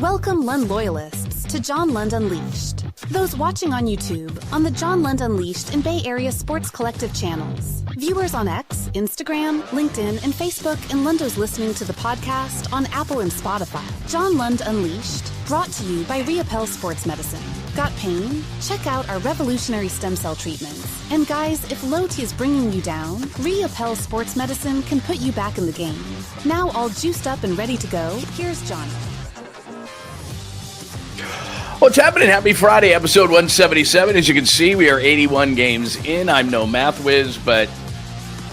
Welcome Lund loyalists to John Lund Unleashed. Those watching on YouTube, on the John Lund Unleashed and Bay Area Sports Collective channels. Viewers on X, Instagram, LinkedIn, and Facebook, and Lundos listening to the podcast on Apple and Spotify. John Lund Unleashed, brought to you by 𝐬𝐝𝐿 Sports Medicine. Got pain? Check out our revolutionary stem cell treatments. And guys, if low T is bringing you down, 𝐬𝐝𝐿 Sports Medicine can put you back in the game. Now all juiced up and ready to go, here's Johnny. What's happening? Happy Friday, episode 177. As you can see, we are 81 games in. I'm no math whiz, but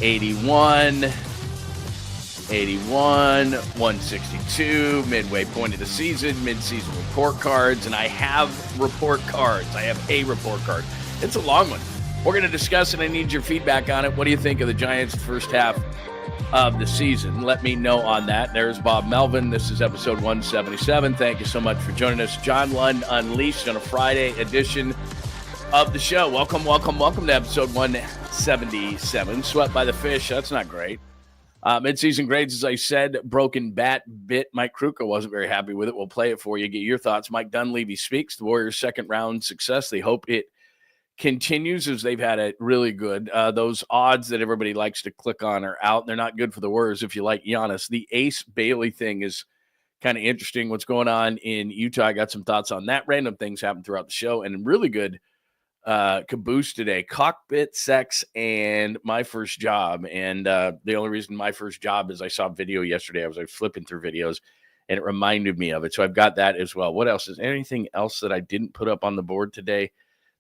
81, 162, midway point of the season, mid-season report cards, and I have report cards. I have a report card. It's a long one. We're going to discuss it. I need your feedback on it. What do you think of the Giants' first half of the season? Let me know on that. There's Bob Melvin. This is episode 177. Thank you so much for joining us. John Lund Unleashed on a Friday edition of the show. Welcome to episode 177. Swept by the fish. That's not great. Midseason grades, as I said, broken bat bit. Mike KUIMNGA wasn't very happy with it. We'll play it for you. Get your thoughts. Mike DUNLEAVY speaks. The Warriors' second round success. They hope it continues as they've had it really good. Those odds that everybody likes to click on are out. They're not good for the Warriors if you like Giannis. The Ace Bailey thing is kind of interesting. What's going on in Utah? I got some thoughts on that. Random things happen throughout the show. And really good caboose today. Cockpit, sex, and my first job. And the only reason my first job is I saw a video yesterday. I was flipping through videos, and it reminded me of it. So I've got that as well. What else? Is there anything else that I didn't put up on the board today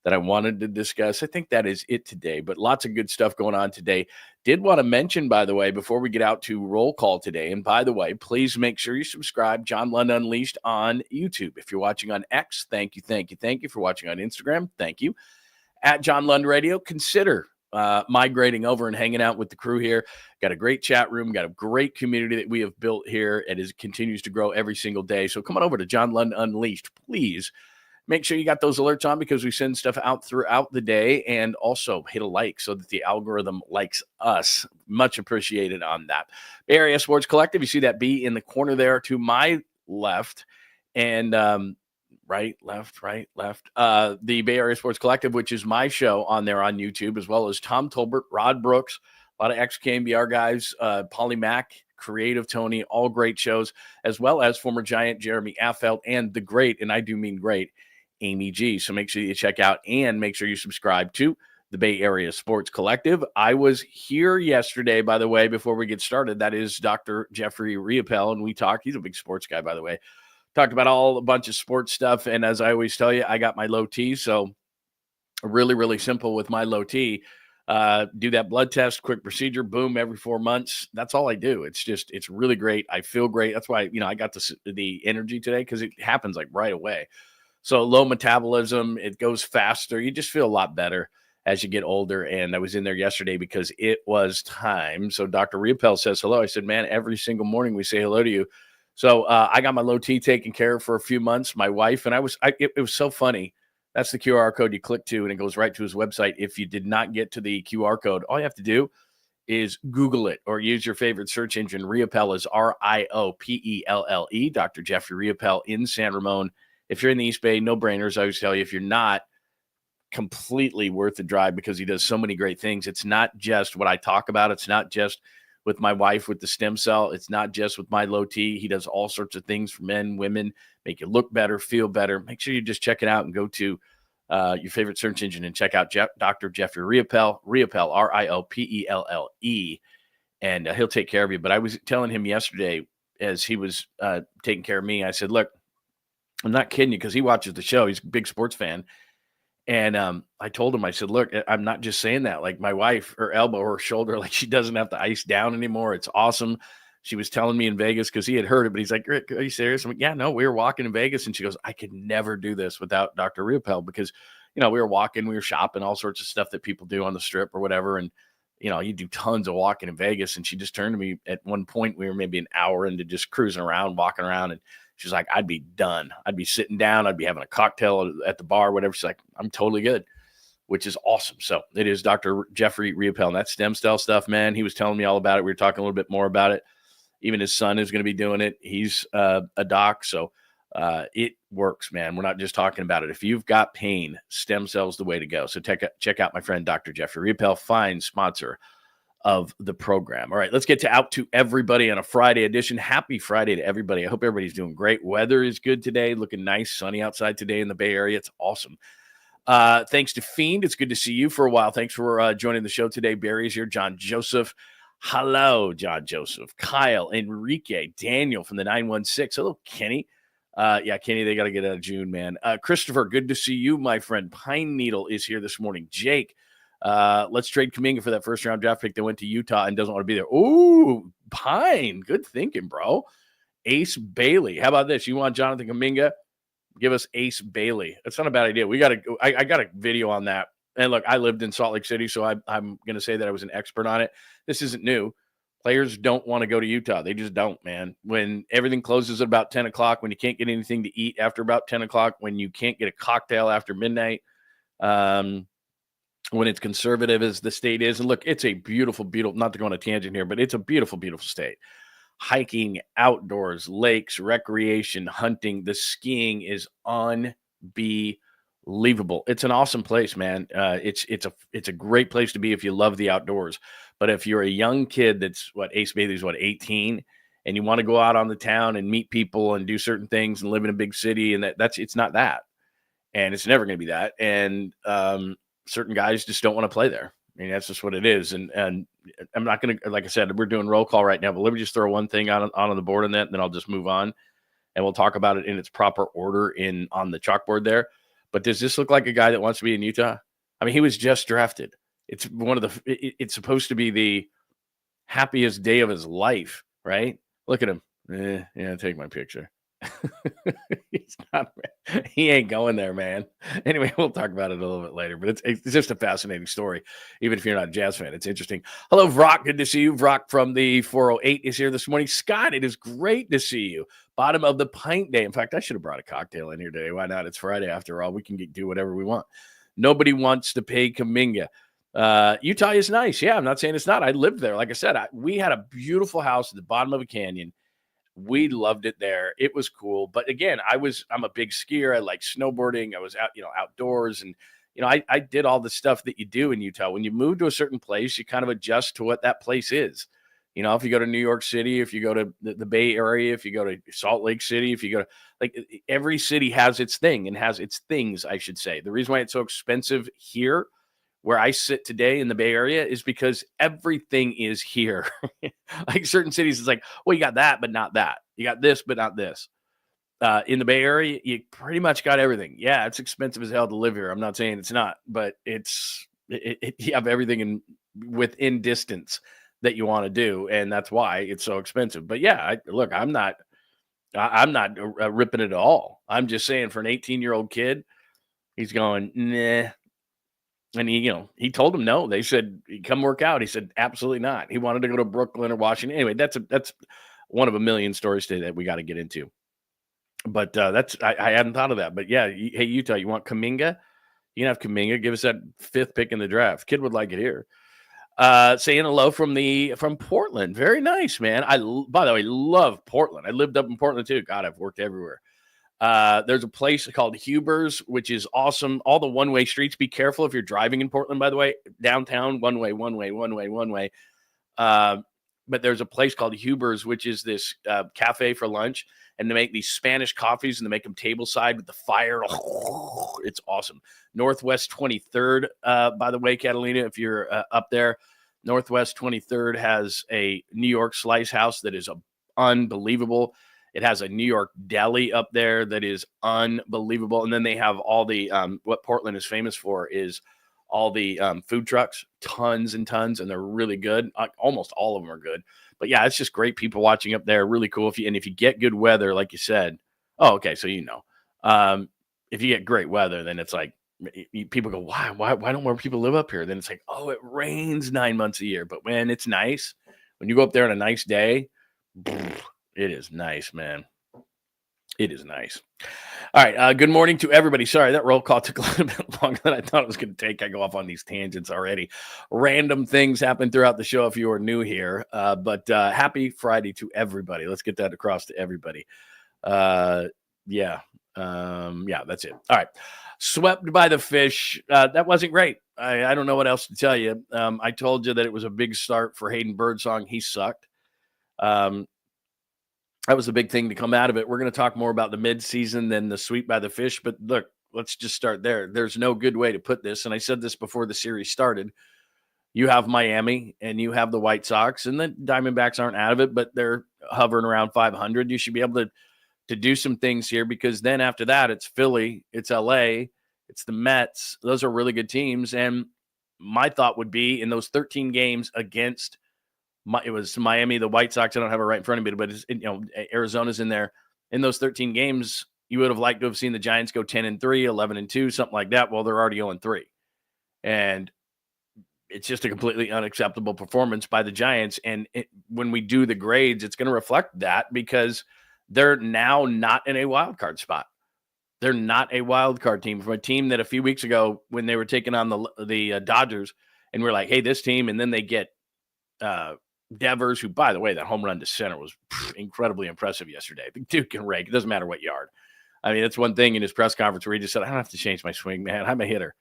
that I wanted to discuss? I think that is it today, but lots of good stuff going on today. Did want to mention, by the way, before we get out to roll call today, and by the way, please make sure you subscribe, John Lund Unleashed on YouTube. If you're watching on X, thank you. If you're watching on Instagram, thank you. At John Lund Radio, consider migrating over and hanging out with the crew here. Got a great chat room, got a great community that we have built here. It continues to grow every single day. So come on over to John Lund Unleashed, please. Make sure you got those alerts on because we send stuff out throughout the day, and also hit a like so that the algorithm likes us. Much appreciated on that. Bay Area Sports Collective, you see that B in the corner there to my left, and right, left. The Bay Area Sports Collective, which is my show on there on YouTube, as well as Tom Tolbert, Rod Brooks, a lot of ex-KNBR guys, Polly Mack, Creative Tony, all great shows, as well as former Giant Jeremy Affeldt and the great, and I do mean great, Amy G. So make sure you check out and make sure you subscribe to the Bay Area Sports Collective. I was here yesterday, by the way, before we get started. That is Dr. 𝐿𝐵𝐿, and we talked. He's a big sports guy, by the way. Talked about a bunch of sports stuff, and as I always tell you, I got my low T, so really, really simple with my low T. Do that blood test, quick procedure, boom, every 4 months. That's all I do. It's really great. I feel great. That's why, I got the energy today, because it happens like right away. So low metabolism, it goes faster. You just feel a lot better as you get older. And I was in there yesterday because it was time. So Dr. 𝐿𝐵𝐿 says hello. I said, man, every single morning we say hello to you. So I got my low T taken care of for a few months. My wife and it was so funny. That's the QR code you click to, and it goes right to his website. If you did not get to the QR code, all you have to do is Google it or use your favorite search engine. 𝐿𝐵𝐿 is �РIOPELLE, Dr. Jeffrey 𝐿𝐵𝐿 in San Ramon. If you're in the East Bay, no brainers. I always tell you, if you're not, completely worth the drive because he does so many great things. It's not just what I talk about. It's not just with my wife with the stem cell. It's not just with my low T. He does all sorts of things for men, women, make you look better, feel better. Make sure you just check it out and go to your favorite search engine and check out Dr. Jeffrey 𝐿𝐵𝐿, 𝐿𝐵𝐿, and he'll take care of you. But I was telling him yesterday as he was taking care of me, I said, look, I'm not kidding you, because he watches the show. He's a big sports fan. And I told him, I said, look, I'm not just saying that. Like my wife, her elbow, her shoulder, like she doesn't have to ice down anymore. It's awesome. She was telling me in Vegas, because he had heard it, but he's like, Rick, are you serious? I'm like, yeah, no, we were walking in Vegas. And she goes, I could never do this without Dr. 𝐿𝐵𝐿, because, we were walking, we were shopping, all sorts of stuff that people do on the strip or whatever. And, you do tons of walking in Vegas. And she just turned to me at one point. We were maybe an hour into just cruising around, walking around, and she's like, I'd be done. I'd be sitting down. I'd be having a cocktail at the bar, whatever. She's like, I'm totally good, which is awesome. So it is Dr. Jeffrey 𝐿𝐵𝐿, and that stem cell stuff, man. He was telling me all about it. We were talking a little bit more about it. Even his son is going to be doing it. He's a doc. So It works, man. We're not just talking about it. If you've got pain, stem cells the way to go. So check out my friend Dr. Jeffrey Riepel, fine sponsor of the program. All right, let's get to Out to Everybody on a Friday edition. Happy Friday to everybody. I hope everybody's doing great. Weather is good today, looking nice, sunny outside today in the Bay Area. It's awesome. Thanks to Fiend. It's good to see you for a while. Thanks for joining the show today. Barry's here. John Joseph. Hello, John Joseph. Kyle, Enrique, Daniel from the 916. Hello, Kenny. Yeah, Kenny, they got to get out of June, man. Christopher, good to see you, my friend. Pine Needle is here this morning. Jake, let's trade Kuminga for that first round draft pick that went to Utah and doesn't want to be there. Ooh, Pine. Good thinking, bro. Ace Bailey. How about this? You want Jonathan Kuminga? Give us Ace Bailey. That's not a bad idea. I got a video on that. And look, I lived in Salt Lake City, so I'm going to say that I was an expert on it. This isn't new. Players don't want to go to Utah. They just don't, man. When everything closes at about 10 o'clock, when you can't get anything to eat after about 10 o'clock, when you can't get a cocktail after midnight, when it's conservative as the state is. And look, it's a beautiful, beautiful, not to go on a tangent here, but it's a beautiful, beautiful state. Hiking, outdoors, lakes, recreation, hunting, the skiing is unbelievable. It's an awesome place, man. It's a great place to be if you love the outdoors. But if you're a young kid that's Ace Bailey's 18, and you want to go out on the town and meet people and do certain things and live in a big city, and it's not that, and it's never going to be that. And certain guys just don't want to play there. I mean, that's just what it is. And I'm not going to, like I said, we're doing roll call right now, but let me just throw one thing on the board on that, and then I'll just move on, and we'll talk about it in its proper order on the chalkboard there. But does this look like a guy that wants to be in Utah? I mean, he was just drafted. It's it's supposed to be the happiest day of his life, right? Look at him. Yeah, take my picture. He ain't going there, man. Anyway, we'll talk about it a little bit later, but it's just a fascinating story. Even if you're not a Jazz fan, it's interesting. Hello, Vrock. Good to see you. Vrock from the 408 is here this morning. Scott, it is great to see you. Bottom of the pint day. In fact, I should have brought a cocktail in here today. Why not? It's Friday after all. We can do whatever we want. Nobody wants to pay Kuminga. Utah is nice. Yeah, I'm not saying it's not. I lived there. Like I said, we had a beautiful house at the bottom of a canyon. We loved it there. It was cool. But again, I'm a big skier. I like snowboarding. I was out, outdoors. And, I did all the stuff that you do in Utah. When you move to a certain place, you kind of adjust to what that place is. If you go to New York City, if you go to the Bay Area, if you go to Salt Lake City, if you go to every city has its thing and has its things, I should say. The reason why it's so expensive here where I sit today in the Bay Area is because everything is here. Like certain cities, it's like, well, you got that, but not that. You got this, but not this. In the Bay Area, you pretty much got everything. Yeah, it's expensive as hell to live here. I'm not saying it's not, but you have everything within distance that you want to do, and that's why it's so expensive. But yeah, I'm not ripping it at all. I'm just saying for an 18-year-old kid, he's going, nah. And he told them no. They said, come work out. He said, absolutely not. He wanted to go to Brooklyn or Washington. Anyway, that's one of a million stories today that we got to get into. But I hadn't thought of that. But yeah, hey, Utah, you want Kuminga? You can have Kuminga. Give us that 5th pick in the draft. Kid would like it here. Saying hello from Portland. Very nice, man. By the way, love Portland. I lived up in Portland too. God, I've worked everywhere. There's a place called Huber's, which is awesome. All the one-way streets. Be careful if you're driving in Portland, by the way. Downtown, one way. But there's a place called Huber's, which is this cafe for lunch. And they make these Spanish coffees, and they make them tableside with the fire. It's awesome. Northwest 23rd, by the way, Catalina, if you're up there. Northwest 23rd has a New York slice house that is unbelievable. It has a New York deli up there that is unbelievable. And then they have all the what Portland is famous for is all the food trucks, tons and tons, and they're really good. Almost all of them are good. But yeah, it's just great people watching up there. Really cool. If you get good weather, like you said. Oh, okay. So if you get great weather, then it's like people go, why don't more people live up here? Then it's like, oh, it rains 9 months a year. But when it's nice, when you go up there on a nice day, it is nice, man. It is nice. All right. Good morning to everybody. Sorry, that roll call took a little bit longer than I thought it was going to take. I go off on these tangents already. Random things happen throughout the show if you are new here. But happy Friday to everybody. Let's get that across to everybody. Yeah. That's it. All right. Swept by the Fish. That wasn't great. I don't know what else to tell you. I told you that it was a big start for Hayden Birdsong. He sucked. That was a big thing to come out of it. We're going to talk more about the midseason than the sweep by the Fish. But look, let's just start there. There's no good way to put this. And I said this before the series started. You have Miami and you have the White Sox, and the Diamondbacks aren't out of it, but they're hovering around 500. You should be able to do some things here, because then after that, it's Philly, it's LA, it's the Mets. Those are really good teams. And my thought would be in those 13 games against it was Miami, the White Sox. I don't have it right in front of me, but Arizona's in there. In those 13 games, you would have liked to have seen the Giants go 10-3, 11-2, something like that. Well, they're already 0-3. And it's just a completely unacceptable performance by the Giants. And when we do the grades, it's going to reflect that, because they're now not in a wild card spot. They're not a wild card team, from a team that a few weeks ago, when they were taking on the Dodgers, and we're like, hey, this team, and then they get Devers, who, by the way, that home run to center was incredibly impressive yesterday. The dude can rake. It doesn't matter what yard. I mean, that's one thing in his press conference where he just said, I don't have to change my swing, man. I'm a hitter.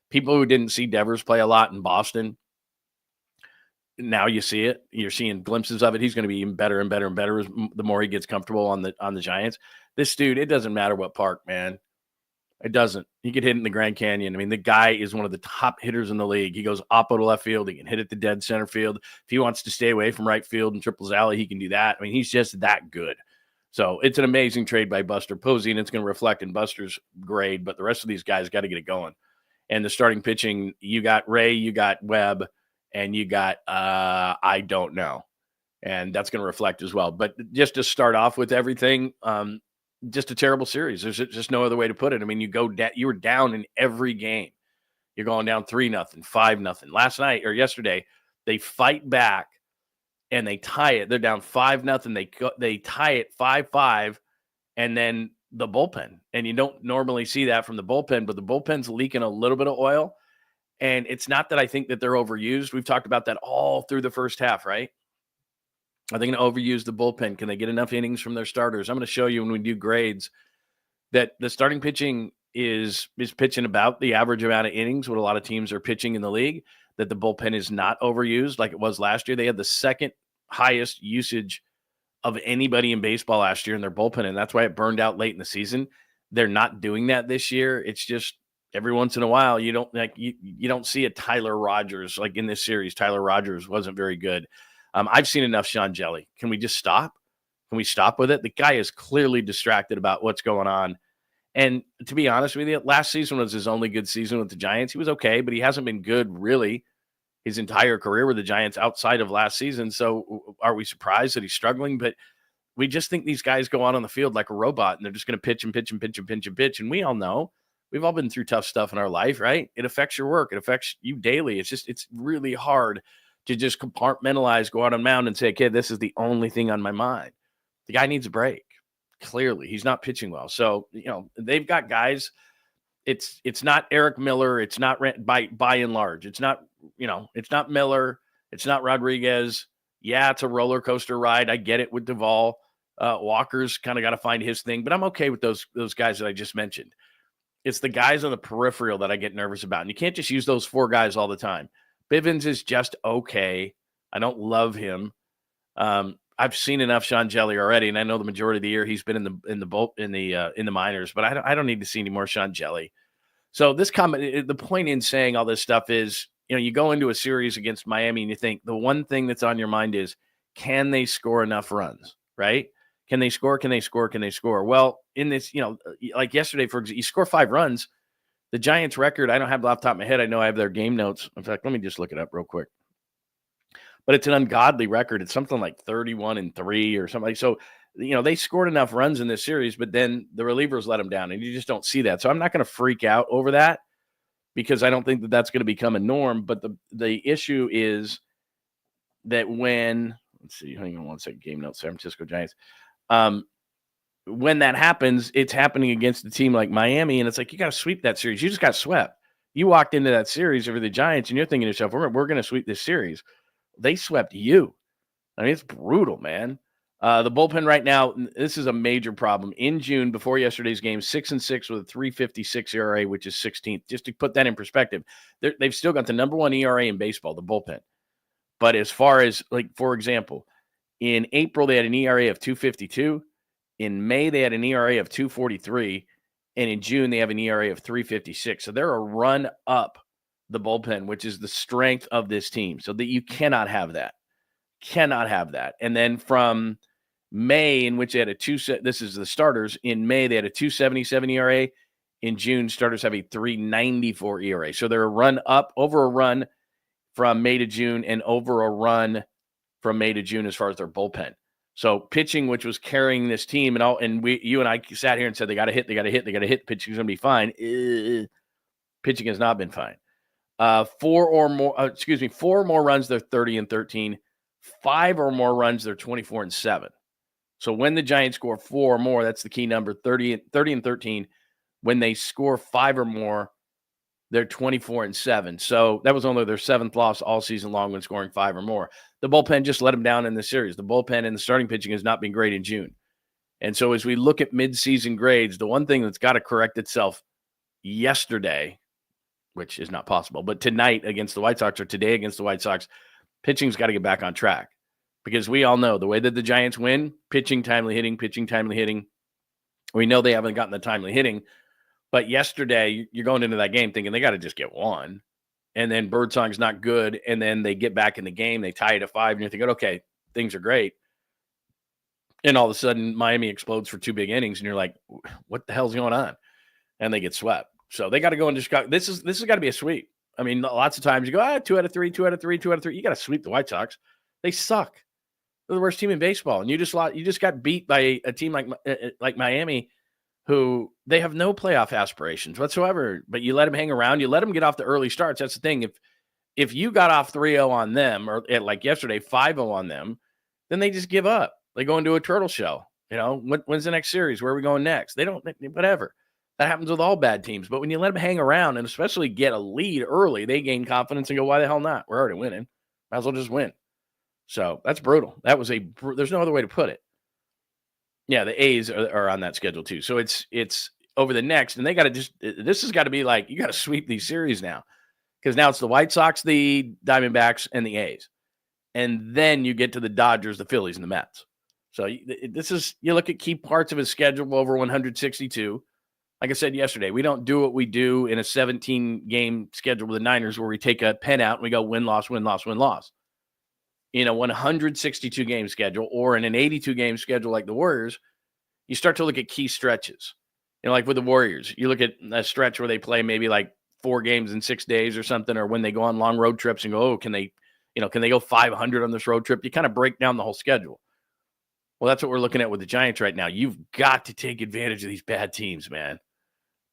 People who didn't see Devers play a lot in Boston, now you see it. You're seeing glimpses of it. He's going to be even better and better and better the more he gets comfortable on the Giants. This dude, it doesn't matter what park, man. It doesn't. He could hit in the Grand Canyon. I mean, the guy is one of the top hitters in the league. He goes oppo to left field. He can hit at the dead center field. If he wants to stay away from right field and Triples Alley, he can do that. I mean, he's just that good. So it's an amazing trade by Buster Posey, and it's going to reflect in Buster's grade. But the rest of these guys got to get it going. And the starting pitching, you got Ray, you got Webb, and you got I don't know. And that's going to reflect as well. But just to start off with everything, just a terrible series. There's just no other way to put it. I mean, you were down in every game. You're going down 3-0, 5-0. Last night or yesterday, they fight back and they tie it. They're down 5-0. They tie it 5-5, and then the bullpen. And you don't normally see that from the bullpen, but the bullpen's leaking a little bit of oil. And it's not that I think that they're overused. We've talked about that all through the first half, right? Are they going to overuse the bullpen? Can they get enough innings from their starters? I'm going to show you when we do grades that the starting pitching is pitching about the average amount of innings, what a lot of teams are pitching in the league, that the bullpen is not overused like it was last year. They had the second highest usage of anybody in baseball last year in their bullpen, and that's why it burned out late in the season. They're not doing that this year. It's just every once in a while you don't see a Tyler Rogers like in this series. Tyler Rogers wasn't very good. I've seen enough Sean Jelly. Can we just stop? Can we stop with it? The guy is clearly distracted about what's going on. And to be honest with you, last season was his only good season with the Giants. He was okay, but he hasn't been good really his entire career with the Giants outside of last season. So are we surprised that he's struggling? But we just think these guys go out on the field like a robot, and they're just going to pitch and pitch and pitch and pitch and pitch. And we all know, we've all been through tough stuff in our life, right? It affects your work. It affects you daily. It's really hard to just compartmentalize, go out on mound and say, okay, this is the only thing on my mind. The guy needs a break. Clearly, he's not pitching well. So, they've got guys. It's not Eric Miller. It's not by and large. It's not, it's not Miller. It's not Rodriguez. Yeah, it's a roller coaster ride. I get it with Duvall. Walker's kind of got to find his thing, but I'm okay with those guys that I just mentioned. It's the guys on the peripheral that I get nervous about. And you can't just use those four guys all the time. Bivens is just okay. I don't love him. I've seen enough Sean Jelly already, and I know the majority of the year he's been in the minors, but I don't need to see any more Sean Jelly. So this comment, the point in saying all this stuff is, you go into a series against Miami and you think the one thing that's on your mind is, can they score enough runs, right? Can they score? Can they score? Can they score? Well, in this, like yesterday, for example, you score 5 runs. The Giants record, I don't have it off the top of my head. I know I have their game notes. In fact, let me just look it up real quick. But it's an ungodly record. It's something like 31-3 or something. So, they scored enough runs in this series, but then the relievers let them down, and you just don't see that. So I'm not going to freak out over that, because I don't think that that's going to become a norm. But the issue is that let's see, hang on one second, game notes, San Francisco Giants. When that happens, it's happening against a team like Miami, and it's like, you got to sweep that series. You just got swept. You walked into that series over the Giants, and you're thinking to yourself, we're going to sweep this series. They swept you. I mean, it's brutal, man. The bullpen right now, this is a major problem. In June, before yesterday's game, 6-6 with a 3.56 ERA, which is 16th. Just to put that in perspective, they've still got the number one ERA in baseball, the bullpen. But as far as, like, for example, in April, they had an ERA of 2.52. In May, they had an ERA of 2.43. And in June, they have an ERA of 3.56. So they're a run up the bullpen, which is the strength of this team. So that you cannot have that. Cannot have that. And then from May, in which they had this is the starters. In May, they had a 2.77 ERA. In June, starters have a 3.94 ERA. So they're a run up, over a run from May to June, and over a run from May to June as far as their bullpen. So pitching, which was carrying this team, you and I sat here and said they got to hit. Pitching's going to be fine. Pitching has not been fine. 4 more runs, they're 30-13. 5 or more runs, they're 24-7. So when the Giants score 4 or more, that's the key number, 30-13. When they score 5 or more, they're 24-7. So that was only their 7th loss all season long when scoring 5 or more. The bullpen just let them down in the series. The bullpen and the starting pitching has not been great in June. And so as we look at midseason grades, the one thing that's got to correct itself yesterday, which is not possible, but tonight against the White Sox or today against the White Sox, pitching's got to get back on track. Because we all know the way that the Giants win, pitching, timely hitting. We know they haven't gotten the timely hitting. But yesterday, you're going into that game thinking they got to just get one. And then Birdsong's not good. And then they get back in the game. They tie it at 5. And you're thinking, okay, things are great. And all of a sudden, Miami explodes for 2 big innings. And you're like, what the hell's going on? And they get swept. So they got to go into Chicago. This has got to be a sweep. I mean, lots of times you go, 2 out of 3, 2 out of 3, 2 out of 3. You got to sweep the White Sox. They suck. They're the worst team in baseball. And you just got beat by a team like Miami, who they have no playoff aspirations whatsoever, but you let them hang around. You let them get off the early starts. That's the thing. If you got off 3-0 on them, or like yesterday, 5-0 on them, then they just give up. They go into a turtle shell. You know, when's the next series? Where are we going next? They don't, whatever. That happens with all bad teams. But when you let them hang around and especially get a lead early, they gain confidence and go, why the hell not? We're already winning. Might as well just win. So that's brutal. That was there's no other way to put it. Yeah, the A's are on that schedule too. So it's over the next, and they got to this has got to be like, you got to sweep these series now, because now it's the White Sox, the Diamondbacks, and the A's. And then you get to the Dodgers, the Phillies, and the Mets. So you look at key parts of his schedule over 162. Like I said yesterday, we don't do what we do in a 17-game schedule with the Niners where we take a pen out and we go win, loss, win, loss, win, loss. In a 162-game schedule or in an 82-game schedule like the Warriors, you start to look at key stretches. You know, like with the Warriors, you look at a stretch where they play maybe like 4 games in 6 days or something, or when they go on long road trips and go, can they go 500 on this road trip? You kind of break down the whole schedule. Well, that's what we're looking at with the Giants right now. You've got to take advantage of these bad teams, man.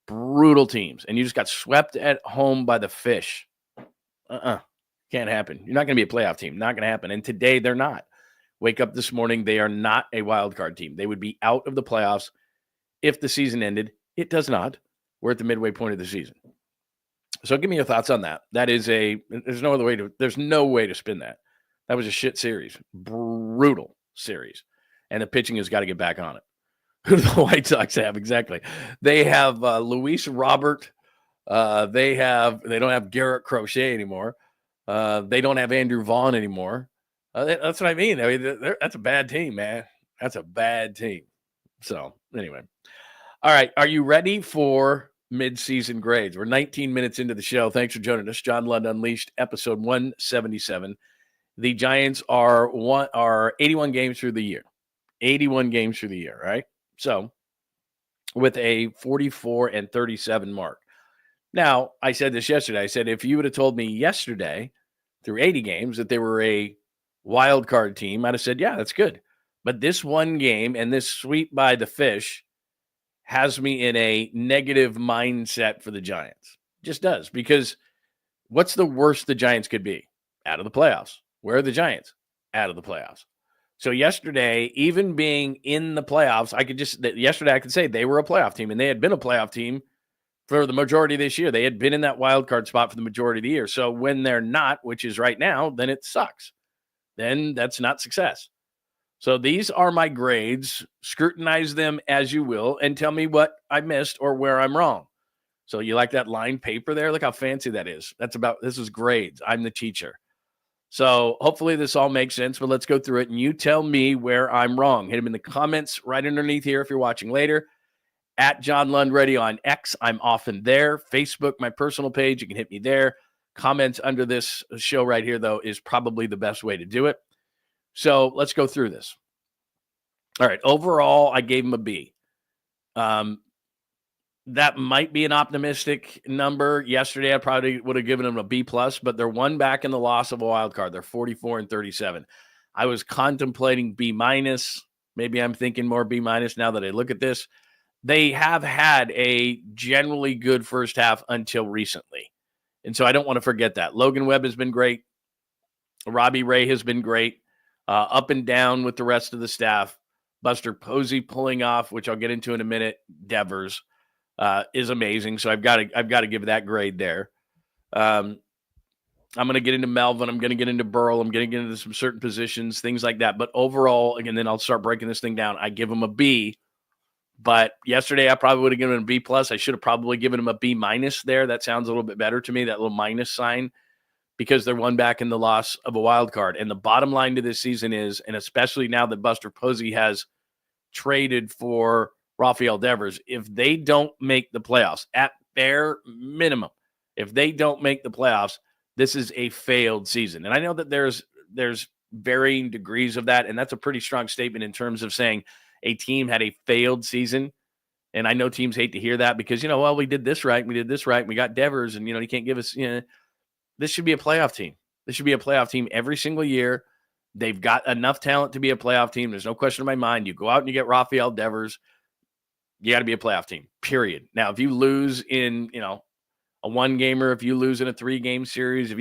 Brutal teams. And you just got swept at home by the Fish. Can't happen. You're not going to be a playoff team. Not going to happen. And today they're not. Wake up this morning, they are not a wild card team. They would be out of the playoffs if the season ended. It does not. We're at the midway point of the season. So give me your thoughts on that. There's no way to spin that. That was a shit series. Brutal series. And the pitching has got to get back on it. Who do the White Sox have? Exactly. They have Luis Robert. They don't have Garrett Crochet anymore. They don't have Andrew Vaughn anymore. That's what I mean. That's a bad team, man. That's a bad team. So anyway. All right. Are you ready for midseason grades? We're 19 minutes into the show. Thanks for joining us. John Lund Unleashed, episode 177. The Giants are 81 games through the year. 81 games through the year, right? So with a 44-37 mark. Now, I said this yesterday. I said, if you would have told me yesterday through 80 games that they were a wild card team, I'd have said, yeah, that's good. But this one game and this sweep by the Fish has me in a negative mindset for the Giants. Just does. Because what's the worst the Giants could be? Out of the playoffs. Where are the Giants? Out of the playoffs. So yesterday, even being in the playoffs, yesterday I could say they were a playoff team, and they had been a playoff team for the majority of this year. They had been in that wild card spot for the majority of the year. So when they're not, which is right now, then it sucks. Then that's not success. So these are my grades. Scrutinize them as you will and tell me what I missed or where I'm wrong. So you like that lined paper there? Look how fancy that is. This is grades. I'm the teacher. So hopefully this all makes sense, but let's go through it and you tell me where I'm wrong. Hit them in the comments right underneath here if you're watching later. At John Lund Ready on X, I'm often there. Facebook, my personal page, you can hit me there. Comments under this show right here, though, is probably the best way to do it. So let's go through this. All right, overall, I gave him a B. That might be an optimistic number. Yesterday, I probably would have given them a B+, but they're one back in the loss of a wild card. They're 44-37. I was contemplating B-. Maybe I'm thinking more B- now that I look at this. They have had a generally good first half until recently. And so I don't want to forget that. Logan Webb has been great. Robbie Ray has been great. Up and down with the rest of the staff. Buster Posey pulling off, which I'll get into in a minute. Devers. Is amazing. So I've got to give that grade there. I'm going to get into Melvin. I'm going to get into Burrell. I'm going to get into some certain positions, things like that. But overall, again, then I'll start breaking this thing down. I give him a B. But yesterday I probably would have given him a B+. I should have probably given him a B- there. That sounds a little bit better to me, that little minus sign, because they're one back in the loss of a wild card. And the bottom line to this season is, and especially now that Buster Posey has traded for Rafael Devers, if they don't make the playoffs, at bare minimum, if they don't make the playoffs, this is a failed season. And I know that there's varying degrees of that, and that's a pretty strong statement in terms of saying a team had a failed season. And I know teams hate to hear that because, well, we did this right, we got Devers, and, he can't give us, this should be a playoff team. This should be a playoff team every single year. They've got enough talent to be a playoff team. There's no question in my mind. You go out and you get Rafael Devers, you got to be a playoff team, period. Now, if you lose in, a one-gamer, if you lose in a 3-game series,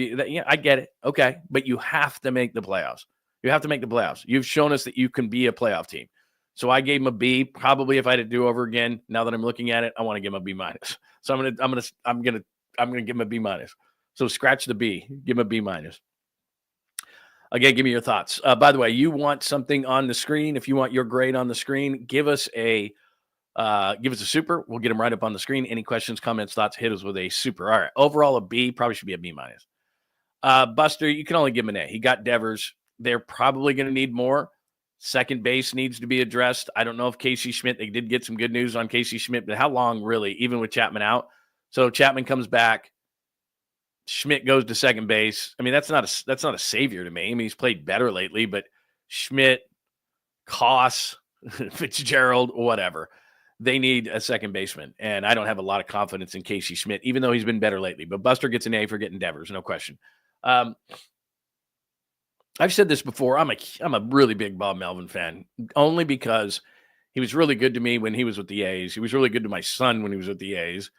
I get it. Okay. But you have to make the playoffs. You have to make the playoffs. You've shown us that you can be a playoff team. So I gave him a B. Probably if I had to do over again, now that I'm looking at it, I want to give him a B-. So I'm gonna give him a B-. So scratch the B. Give him a B-. Again, give me your thoughts. By the way, you want something on the screen? If you want your grade on the screen, give us a super. We'll get them right up on the screen. Any questions, comments, thoughts, hit us with a super. All right. Overall, a B. Probably should be a B-. Buster, you can only give him an A. He got Devers. They're probably going to need more. Second base needs to be addressed. I don't know if 𝐾𝐨𝐬, they did get some good news on 𝐾𝐨𝐬, but how long really, even with Chapman out? So Chapman comes back. Schmidt goes to second base. I mean, that's not a savior to me. I mean, he's played better lately, but Schmidt, Koss, Fitzgerald, whatever. They need a second baseman, and I don't have a lot of confidence in 𝐾𝐨𝐬, even though he's been better lately. But Buster gets an A for getting Devers, no question. I've said this before. I'm a really big Bob Melvin fan, only because he was really good to me when he was with the A's. He was really good to my son when he was with the A's.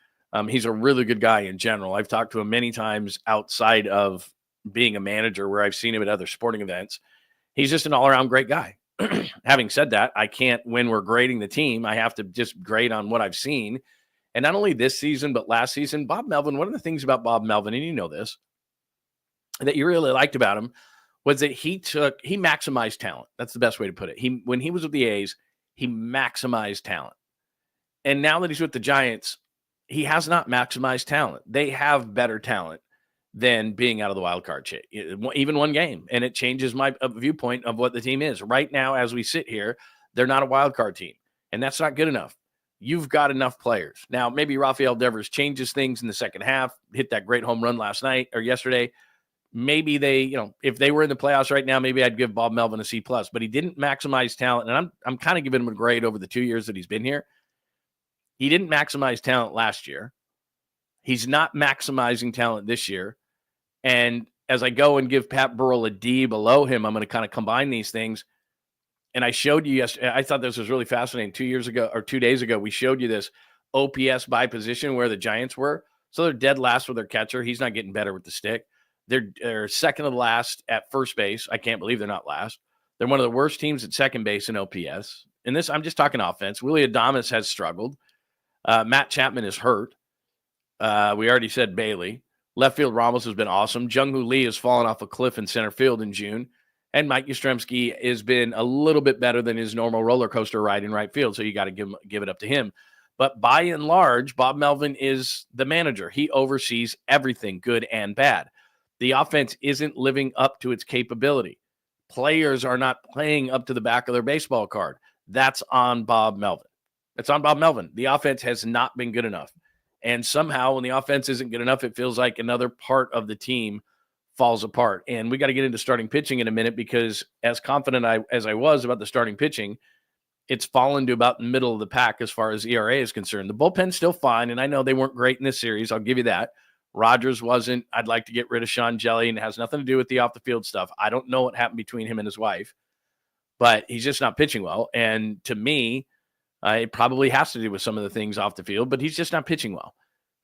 He's a really good guy in general. I've talked to him many times outside of being a manager where I've seen him at other sporting events. He's just an all-around great guy. Having said that, I can't, when we're grading the team, I have to just grade on what I've seen. And not only this season, but last season, Bob Melvin, one of the things about Bob Melvin, and you know this, that you really liked about him, was that he maximized talent. That's the best way to put it. When he was with the A's, he maximized talent. And now that he's with the Giants, he has not maximized talent. They have better talent than being out of the wild card, even one game. And it changes my viewpoint of what the team is. Right now, as we sit here, they're not a wild card team. And that's not good enough. You've got enough players. Now, maybe Rafael Devers changes things in the second half, hit that great home run last night or yesterday. Maybe they, if they were in the playoffs right now, maybe I'd give Bob Melvin a C+, but he didn't maximize talent. And I'm kind of giving him a grade over the 2 years that he's been here. He didn't maximize talent last year. He's not maximizing talent this year. And as I go and give Pat Burrell a D below him, I'm going to kind of combine these things. And I showed you yesterday, I thought this was really fascinating. 2 days ago, we showed you this OPS by position where the Giants were. So they're dead last with their catcher. He's not getting better with the stick. They're second to last at first base. I can't believe they're not last. They're one of the worst teams at second base in OPS. And this, I'm just talking offense. Willie Adames has struggled. Matt Chapman is hurt. We already said Bailey. Left field Ramos has been awesome. Jung-Hoo Lee has fallen off a cliff in center field in June. And Mike Yastrzemski has been a little bit better than his normal roller coaster ride in right field, so you got to give it up to him. But by and large, Bob Melvin is the manager. He oversees everything, good and bad. The offense isn't living up to its capability. Players are not playing up to the back of their baseball card. That's on Bob Melvin. It's on Bob Melvin. The offense has not been good enough. And somehow when the offense isn't good enough, it feels like another part of the team falls apart. And we got to get into starting pitching in a minute, because as confident as I was about the starting pitching, it's fallen to about the middle of the pack as far as ERA is concerned. The bullpen's still fine, and I know they weren't great in this series. I'll give you that. Rogers wasn't. I'd like to get rid of Sean Jelly, and it has nothing to do with the off-the-field stuff. I don't know what happened between him and his wife, but he's just not pitching well. And to me, it probably has to do with some of the things off the field, but he's just not pitching well.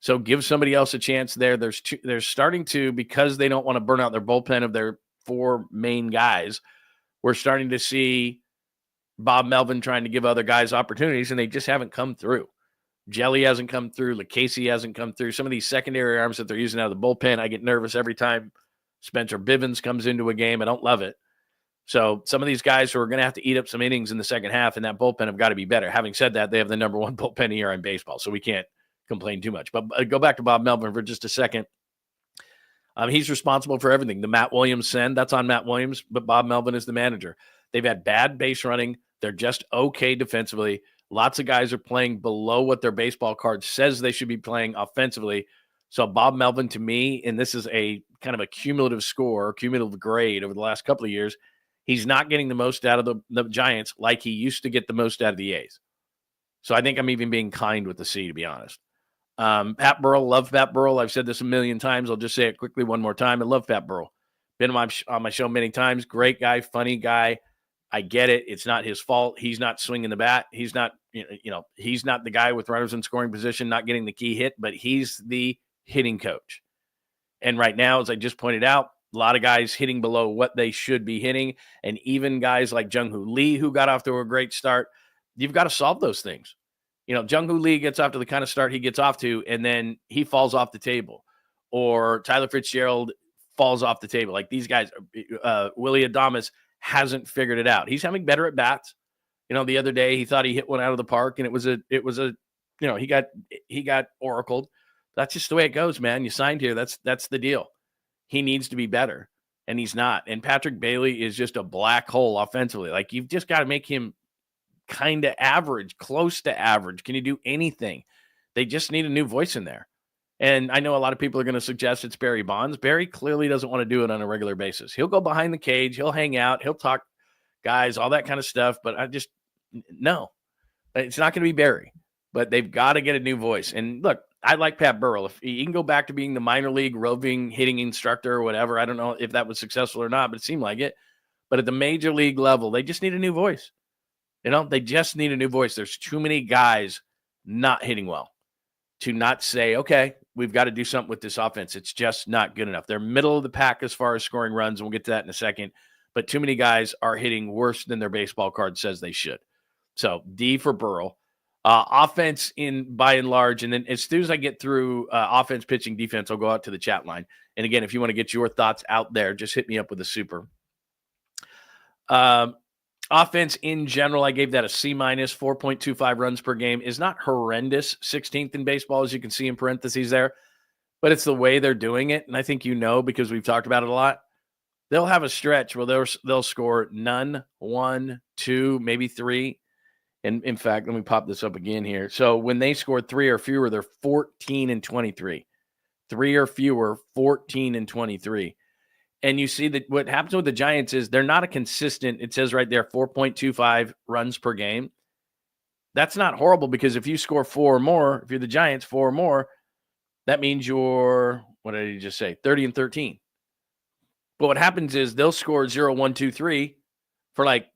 So give somebody else a chance there. They're starting to, because they don't want to burn out their bullpen of their 4 main guys, we're starting to see Bob Melvin trying to give other guys opportunities, and they just haven't come through. Jelly hasn't come through. LaCasey hasn't come through. Some of these secondary arms that they're using out of the bullpen, I get nervous every time Spencer Bivens comes into a game. I don't love it. So some of these guys who are going to have to eat up some innings in the second half in that bullpen have got to be better. Having said that, they have the number 1 bullpen ERA in baseball, so we can't complain too much. But go back to Bob Melvin for just a second. He's responsible for everything. The Matt Williams send, that's on Matt Williams, but Bob Melvin is the manager. They've had bad base running. They're just okay defensively. Lots of guys are playing below what their baseball card says they should be playing offensively. So Bob Melvin, to me, and this is a kind of a cumulative score, cumulative grade over the last couple of years, he's not getting the most out of the Giants like he used to get the most out of the A's. So I think I'm even being kind with the C, to be honest. Pat Burrell, love Pat Burrell. I've said this a million times. I'll just say it quickly one more time. I love Pat Burrell. Been on my show many times. Great guy, funny guy. I get it. It's not his fault. He's not swinging the bat. He's not, he's not the guy with runners in scoring position, not getting the key hit, but he's the hitting coach. And right now, as I just pointed out, a lot of guys hitting below what they should be hitting. And even guys like Jung-Hoo Lee, who got off to a great start, you've got to solve those things. Jung-Hoo Lee gets off to the kind of start he gets off to, and then he falls off the table. Or Tyler Fitzgerald falls off the table. Like these guys, Willie Adames hasn't figured it out. He's having better at bats. The other day he thought he hit one out of the park, and it was a he got oracled. That's just the way it goes, man. You signed here. That's the deal. He needs to be better, and he's not. And Patrick Bailey is just a black hole offensively. Like, you've just got to make him kind of average, close to average. Can you do anything? They just need a new voice in there. And I know a lot of people are going to suggest it's Barry Bonds. Barry clearly doesn't want to do it on a regular basis. He'll go behind the cage. He'll hang out. He'll talk guys, all that kind of stuff. But no, it's not going to be Barry. But they've got to get a new voice. And look, I like Pat Burrell. If he can go back to being the minor league roving hitting instructor or whatever, I don't know if that was successful or not, but it seemed like it. But at the major league level, they just need a new voice. They just need a new voice. There's too many guys not hitting well to not say, okay, we've got to do something with this offense. It's just not good enough. They're middle of the pack as far as scoring runs, and we'll get to that in a second. But too many guys are hitting worse than their baseball card says they should. So D for Burrell. Offense by and large, and then as soon as I get through offense, pitching, defense, I'll go out to the chat line. And again, if you want to get your thoughts out there, just hit me up with a super. Offense in general, I gave that a C-, 4.25 runs per game. Is not horrendous, 16th in baseball, as you can see in parentheses there, but it's the way they're doing it. And I think because we've talked about it a lot, they'll have a stretch where they'll score none, 1, 2, maybe 3. And in fact, let me pop this up again here. So when they score 3 or fewer, they're 14-23. 3 or fewer, 14-23. And you see that what happens with the Giants is they're not a consistent, it says right there, 4.25 runs per game. That's not horrible, because if you score 4 or more, if you're the Giants, 4 or more, that means you're, what did he just say, 30-13. But what happens is they'll score 0, 1, 2, 3 for like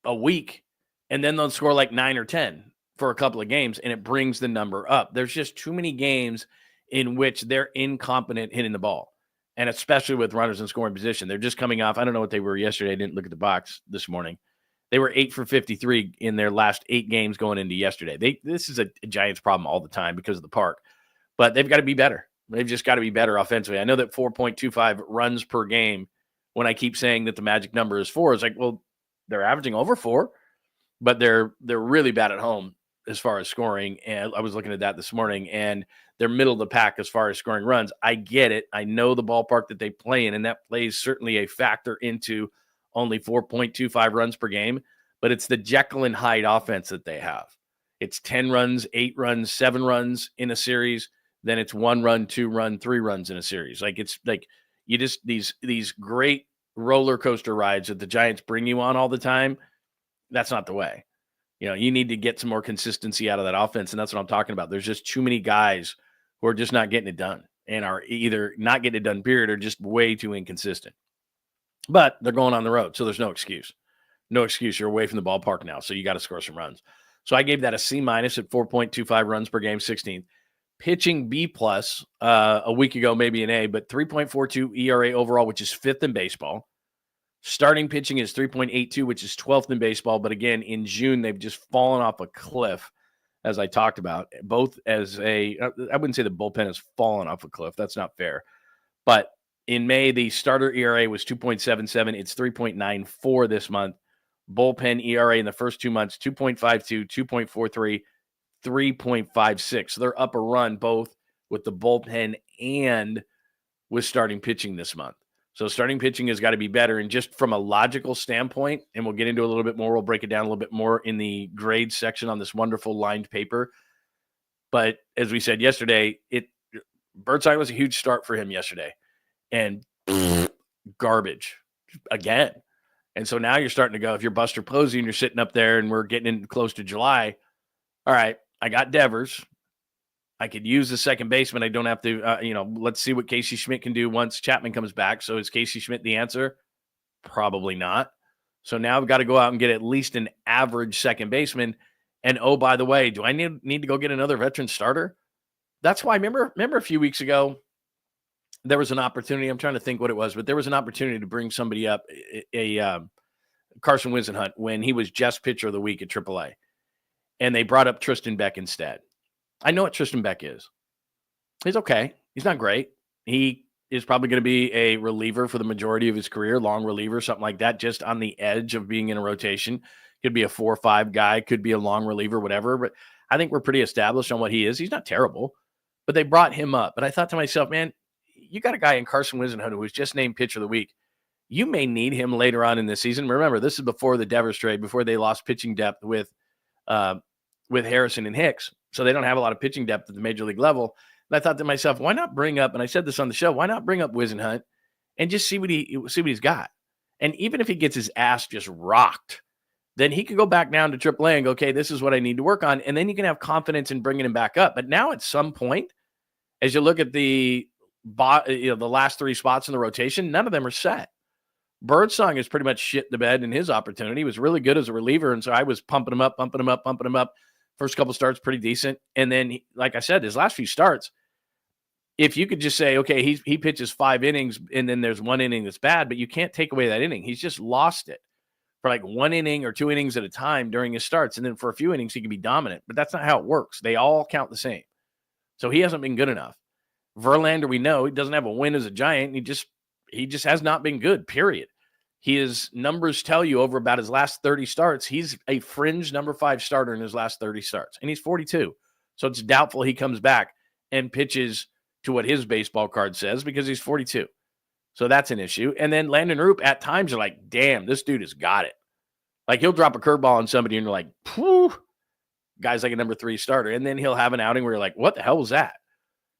a week, and then they'll score like 9 or 10 for a couple of games, and it brings the number up. There's just too many games in which they're incompetent hitting the ball, and especially with runners in scoring position. They're just coming off, I don't know what they were yesterday. I didn't look at the box this morning. They were 8 for 53 in their last 8 games going into yesterday. This is a Giants problem all the time because of the park, but they've got to be better. They've just got to be better offensively. I know that 4.25 runs per game when I keep saying that the magic number is 4. It's like, well, they're averaging over 4, but they're really bad at home as far as scoring. And I was looking at that this morning, and they're middle of the pack as far as scoring runs. I get it. I know the ballpark that they play in, and that plays certainly a factor into only 4.25 runs per game, but it's the Jekyll and Hyde offense that they have. It's 10 runs, 8 runs, 7 runs in a series. Then it's 1 run, 2 run, 3 runs in a series. Like, it's like you just these great roller coaster rides that the Giants bring you on all the time. That's not the way. You need to get some more consistency out of that offense, and that's what I'm talking about. There's just too many guys who are just not getting it done and are either not getting it done, period, or just way too inconsistent. But they're going on the road, so there's no excuse. No excuse. You're away from the ballpark now, so you got to score some runs. So I gave that a C- at 4.25 runs per game, 16th. Pitching B+, a week ago, maybe an A, but 3.42 ERA overall, which is 5th in baseball. Starting pitching is 3.82, which is 12th in baseball. But again, in June, they've just fallen off a cliff, as I talked about. Both as I wouldn't say the bullpen has fallen off a cliff. That's not fair. But in May, the starter ERA was 2.77. It's 3.94 this month. Bullpen ERA in the first 2 months, 2.52, 2.43, 3.56. So they're up a run both with the bullpen and with starting pitching this month. So starting pitching has got to be better. And just from a logical standpoint, and we'll get into a little bit more, we'll break it down a little bit more in the grade section on this wonderful lined paper. But as we said yesterday, Birdsong was a huge start for him yesterday. And garbage again. And so now you're starting to go, if you're Buster Posey and you're sitting up there and we're getting in close to July, all right, I got Devers. I could use the second baseman. I don't have to, let's see what 𝐃𝐨𝐧'𝐭 can do once Chapman comes back. So is 𝐃𝐨𝐧'𝐭 the answer? Probably not. So now I've got to go out and get at least an average second baseman. And oh, by the way, do I need to go get another veteran starter? That's why, remember a few weeks ago, there was an opportunity. I'm trying to think what it was, but there was an opportunity to bring somebody up, Carson 𝐬𝐮𝐬𝐜𝐫𝐢, when he was just pitcher of the week at AAA. And they brought up Tristan Beck instead. I know what Tristan Beck is. He's okay. He's not great. He is probably going to be a reliever for the majority of his career, long reliever, something like that, just on the edge of being in a rotation. Could be a 4 or 5 guy, could be a long reliever, whatever. But I think we're pretty established on what he is. He's not terrible, but they brought him up. But I thought to myself, man, you got a guy in Carson 𝐬𝐻𝐫𝐢 who was just named pitcher of the week. You may need him later on in the season. Remember, this is before the Devers trade, before they lost pitching depth with Harrison and Hicks. So they don't have a lot of pitching depth at the major league level. And I thought to myself, why not bring up, and I said this on the show, why not bring up 𝐬𝐻𝐫𝐢 and just see what he's got? And even if he gets his ass just rocked, then he can go back down to AAA and go, okay, this is what I need to work on. And then you can have confidence in bringing him back up. But now at some point, as you look at the last 3 spots in the rotation, none of them are set. Birdsong is pretty much shit the bed in his opportunity. He was really good as a reliever, and so I was pumping him up. First couple starts, pretty decent. And then, like I said, his last few starts, if you could just say, okay, he pitches 5 innings, and then there's 1 inning that's bad, but you can't take away that inning. He's just lost it for like 1 inning or 2 innings at a time during his starts. And then for a few innings, he can be dominant. But that's not how it works. They all count the same. So he hasn't been good enough. Verlander, we know, he doesn't have a win as a Giant. He just has not been good, period. His numbers tell you over about his last 30 starts, he's a fringe number 5 starter in his last 30 starts. And he's 42. So it's doubtful he comes back and pitches to what his baseball card says because he's 42. So that's an issue. And then Landon Roop, at times, you're like, damn, this dude has got it. Like, he'll drop a curveball on somebody and you're like, whew, guy's like a number 3 starter. And then he'll have an outing where you're like, what the hell was that?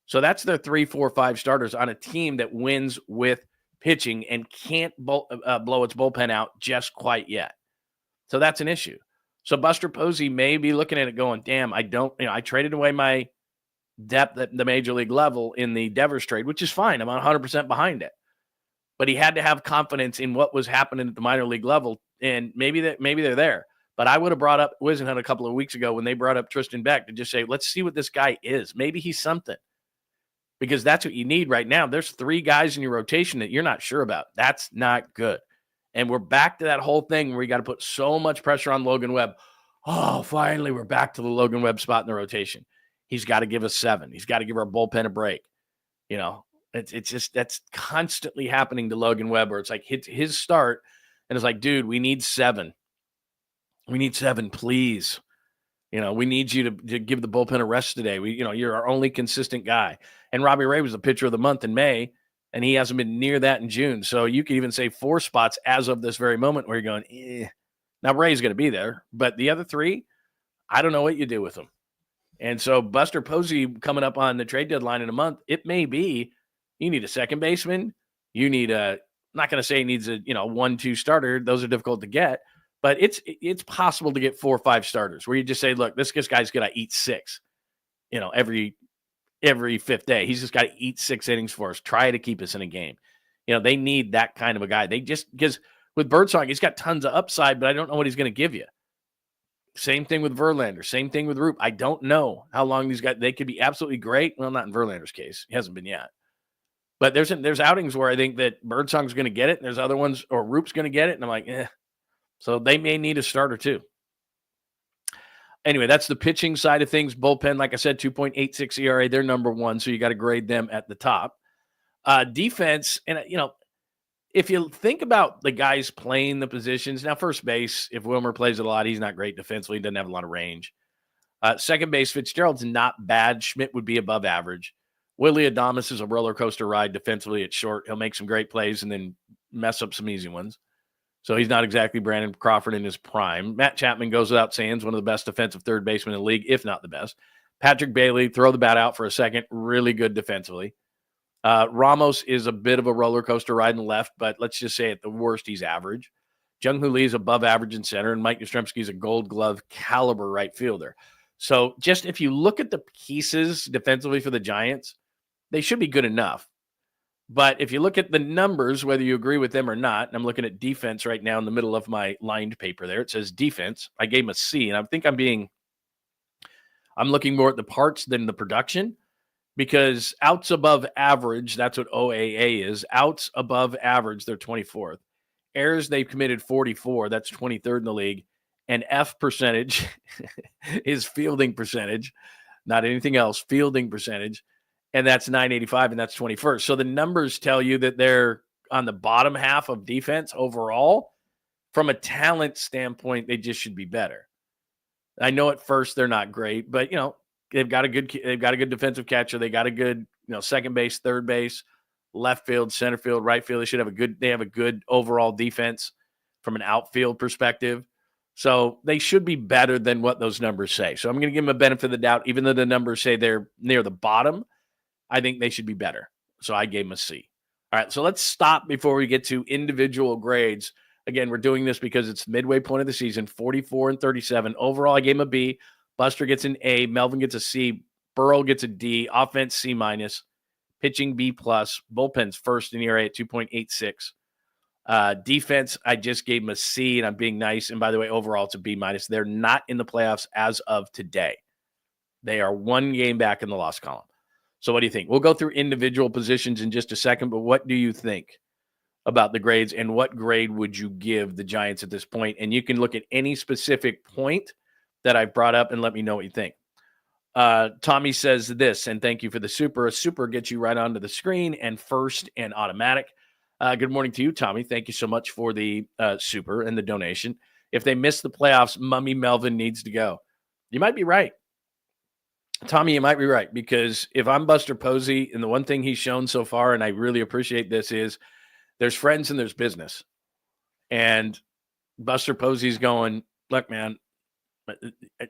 So that's their 3, 4, 5 starters on a team that wins with pitching and can't blow its bullpen out just quite yet. So that's an issue. So Buster Posey may be looking at it going, damn, I traded away my depth at the major league level in the Devers trade, which is fine. I'm 100% behind it. But he had to have confidence in what was happening at the minor league level, and maybe they're there. But I would have brought up 𝐬𝐻𝐫𝐢 a couple of weeks ago when they brought up Tristan Beck to just say, let's see what this guy is. Maybe he's something. Because that's what you need right now. There's 3 guys in your rotation that you're not sure about. That's not good. And we're back to that whole thing where we got to put so much pressure on Logan Webb. Oh, finally, we're back to the Logan Webb spot in the rotation. He's got to give us 7. He's got to give our bullpen a break. It's just that's constantly happening to Logan Webb, where it's like his start, and it's like, dude, we need 7. We need 7, please. We need you to give the bullpen a rest today. You're our only consistent guy. And Robbie Ray was the pitcher of the month in May, and he hasn't been near that in June. So you could even say 4 spots as of this very moment where you're going, eh. Now Ray's going to be there, but the other 3, I don't know what you do with them. And so Buster Posey coming up on the trade deadline in a month, it may be you need a second baseman. You need I'm not going to say he needs a 1-2 starter. Those are difficult to get, but it's possible to get 4 or 5 starters where you just say, look, this guy's going to eat 6, every 5th day. He's just got to eat 6 innings for us. Try to keep us in a game. They need that kind of a guy. Because with Birdsong, he's got tons of upside, but I don't know what he's going to give you. Same thing with Verlander. Same thing with Roop. I don't know how long these guys, they could be absolutely great. Well, not in Verlander's case. He hasn't been yet. But there's outings where I think that Birdsong's going to get it, and there's other ones, or Roop's going to get it, and I'm like, eh. So they may need a starter too. Anyway, that's the pitching side of things. Bullpen, like I said, 2.86 ERA. They're number 1, so you got to grade them at the top. Defense, and if you think about the guys playing the positions, now first base, if Wilmer plays it a lot, he's not great defensively. He doesn't have a lot of range. Second base, Fitzgerald's not bad. Schmidt would be above average. Willie Adames is a roller coaster ride defensively at short. He'll make some great plays and then mess up some easy ones. So he's not exactly Brandon Crawford in his prime. Matt Chapman goes without saying, is one of the best defensive third basemen in the league, if not the best. Patrick Bailey, throw the bat out for a second, really good defensively. Ramos is a bit of a roller coaster ride in left, but let's just say at the worst, he's average. Jung-Hoo Lee is above average in center, and Mike Yastrzemski is a gold glove caliber right fielder. So just if you look at the pieces defensively for the Giants, they should be good enough. But if you look at the numbers, whether you agree with them or not, and I'm looking at defense right now in the middle of my lined paper there, it says defense. I gave him a C, and I think I'm looking more at the parts than the production, because outs above average, that's what OAA is. Outs above average, they're 24th. Errors, they've committed 44. That's 23rd in the league. And F percentage is fielding percentage, not anything else, fielding percentage. And that's 985, and that's 21st. So the numbers tell you that they're on the bottom half of defense overall. From a talent standpoint, they just should be better. I know at first they're not great, but they've got a good defensive catcher. They got a good second base, third base, left field, center field, right field. They have a good overall defense from an outfield perspective. So they should be better than what those numbers say. So I'm going to give them a benefit of the doubt, even though the numbers say they're near the bottom. I think they should be better. So I gave them a C. All right, so let's stop before we get to individual grades. Again, we're doing this because it's the midway point of the season, 44 and 37. Overall, I gave him a B. Buster gets an A. Melvin gets a C. Burrow gets a D. Offense, C-. Pitching, B+. Bullpen's first in ERA at 2.86. Defense, I just gave him a C, and I'm being nice. And by the way, overall, it's a B-. They're not in the playoffs as of today. They are 1 game back in the loss column. So what do you think? We'll go through individual positions in just a second, but what do you think about the grades, and what grade would you give the Giants at this point? And you can look at any specific point that I've brought up and let me know what you think. Tommy says this, and thank you for the super. A super gets you right onto the screen and first and automatic. Good morning to you, Tommy. Thank you so much for the super and the donation. If they miss the playoffs, Mummy Melvin needs to go. You might be right. Tommy, you might be right, because if I'm Buster Posey, and the one thing he's shown so far, and I really appreciate this, is there's friends and there's business. And Buster Posey's going, look, man,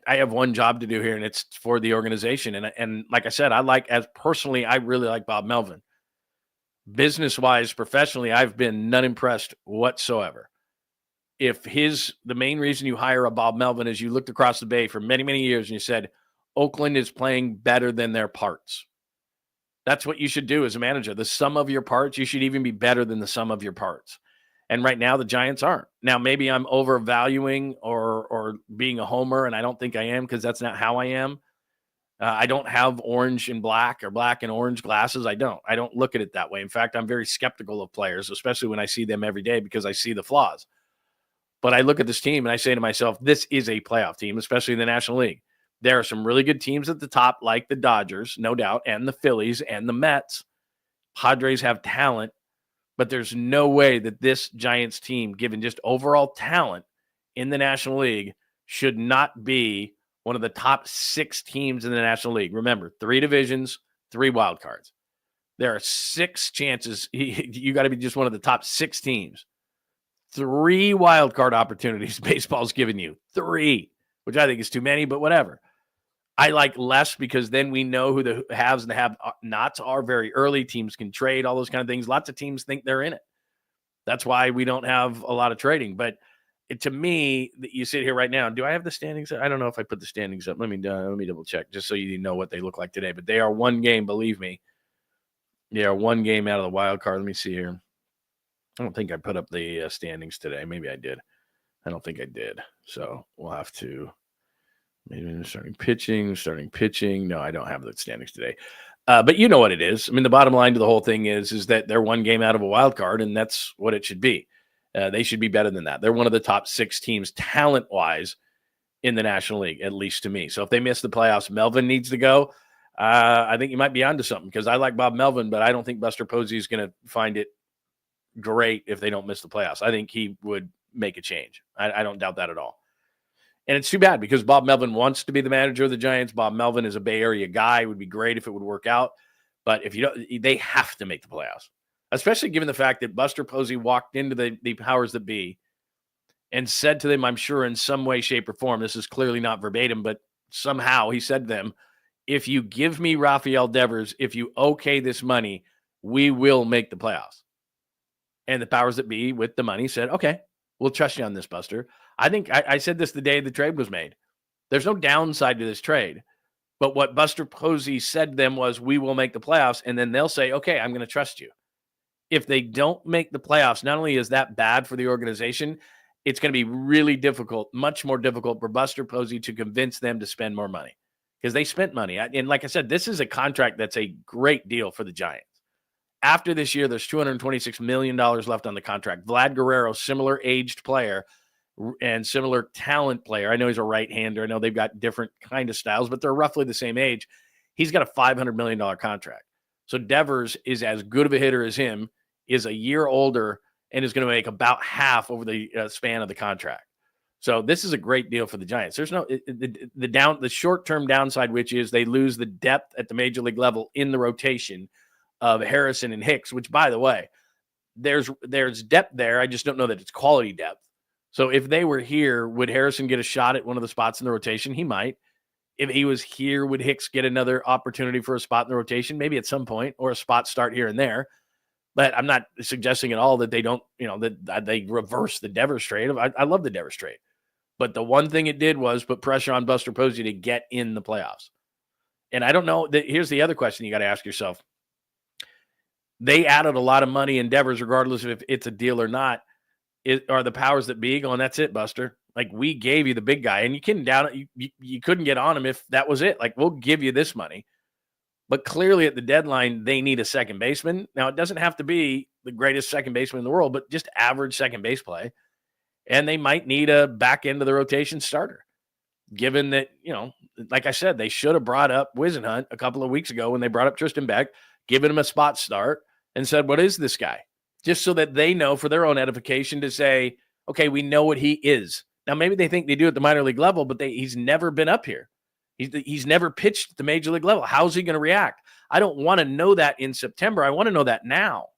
I have one job to do here, and it's for the organization. And like I said, I really like Bob Melvin. Business-wise, professionally, I've been not impressed whatsoever. If the main reason you hire a Bob Melvin is you looked across the bay for many, many years and you said, Oakland is playing better than their parts. That's what you should do as a manager. The sum of your parts, you should even be better than the sum of your parts. And right now, the Giants aren't. Now, maybe I'm overvaluing or being a homer, and I don't think I am, because that's not how I am. I don't have orange and black or black and orange glasses. I don't look at it that way. In fact, I'm very skeptical of players, especially when I see them every day, because I see the flaws. But I look at this team and I say to myself, this is a playoff team, especially in the National League. There are some really good teams at the top, like the Dodgers, no doubt, and the Phillies and the Mets. Padres have talent, but there's no way that this Giants team, given just overall talent in the National League, should not be one of the top 6 teams in the National League. Remember, 3 divisions, 3 wild cards. There are 6 chances. You got to be just one of the top 6 teams. 3 wild card opportunities baseball's giving you. 3, which I think is too many, but whatever. I like less because then we know who the haves and the have-nots are very early. Teams can trade, all those kind of things. Lots of teams think they're in it. That's why we don't have a lot of trading. But to me, you sit here right now. Do I have the standings? I don't know if I put the standings up. Let me double check just so you know what they look like today. But they are 1 game, believe me. They are 1 game out of the wild card. Let me see here. I don't think I put up the standings today. Maybe I did. I don't think I did. So we'll have to. Maybe starting pitching. No, I don't have the standings today. But you know what it is. I mean, the bottom line to the whole thing is that they're 1 game out of a wild card, and that's what it should be. They should be better than that. They're one of the top 6 teams talent-wise in the National League, at least to me. So if they miss the playoffs, Melvin needs to go. I think you might be onto something because I like Bob Melvin, but I don't think Buster Posey is going to find it great if they don't miss the playoffs. I think he would make a change. I don't doubt that at all. And it's too bad because Bob Melvin wants to be the manager of the Giants. Bob Melvin is a Bay Area guy. It would be great if it would work out. But if you don't, they have to make the playoffs, especially given the fact that Buster Posey walked into the powers that be and said to them, I'm sure in some way, shape, or form, this is clearly not verbatim, but somehow he said to them, if you give me Rafael Devers, if you okay this money, we will make the playoffs. And the powers that be with the money said, okay, we'll trust you on this, Buster. I think I said this the day the trade was made. There's no downside to this trade. But what Buster Posey said to them was, we will make the playoffs. And then they'll say, okay, I'm going to trust you. If they don't make the playoffs, not only is that bad for the organization, it's going to be really difficult, much more difficult for Buster Posey to convince them to spend more money because they spent money. And like I said, this is a contract that's a great deal for the Giants. After this year, there's $226 million left on the contract. Vlad Guerrero, similar aged player and similar talent player. I know he's a right-hander. I know they've got different kind of styles, but they're roughly the same age. He's got a $500 million contract. So Devers is as good of a hitter as him, is a year older, and is going to make about half over the span of the contract. So this is a great deal for the Giants. There's no the short-term downside, which is they lose the depth at the major league level in the rotation of Harrison and Hicks, which, by the way, there's depth there. I just don't know that it's quality depth. So if they were here, would Harrison get a shot at one of the spots in the rotation? He might. If he was here, would Hicks get another opportunity for a spot in the rotation? Maybe at some point, or a spot start here and there. But I'm not suggesting at all that they don't, that they reverse the Devers trade. I love the Devers trade. But the one thing it did was put pressure on Buster Posey to get in the playoffs. And I don't know. Here's the other question you got to ask yourself. They added a lot of money in Devers, regardless of if it's a deal or not. Are the powers that be going, that's it, Buster? Like, we gave you the big guy, and you couldn't doubt it. You couldn't get on him if that was it. Like, we'll give you this money. But clearly at the deadline, they need a second baseman. Now, it doesn't have to be the greatest second baseman in the world, but just average second base play. And they might need a back end of the rotation starter, given that, like I said, they should have brought up 𝐬𝐮𝐬𝐻 a couple of weeks ago when they brought up Tristan Beck, given him a spot start, and said, what is this guy? Just so that they know for their own edification to say, okay, we know what he is. Now, maybe they think they do at the minor league level, but he's never been up here. He's never pitched at the major league level. How's he going to react? I don't want to know that in September. I want to know that now.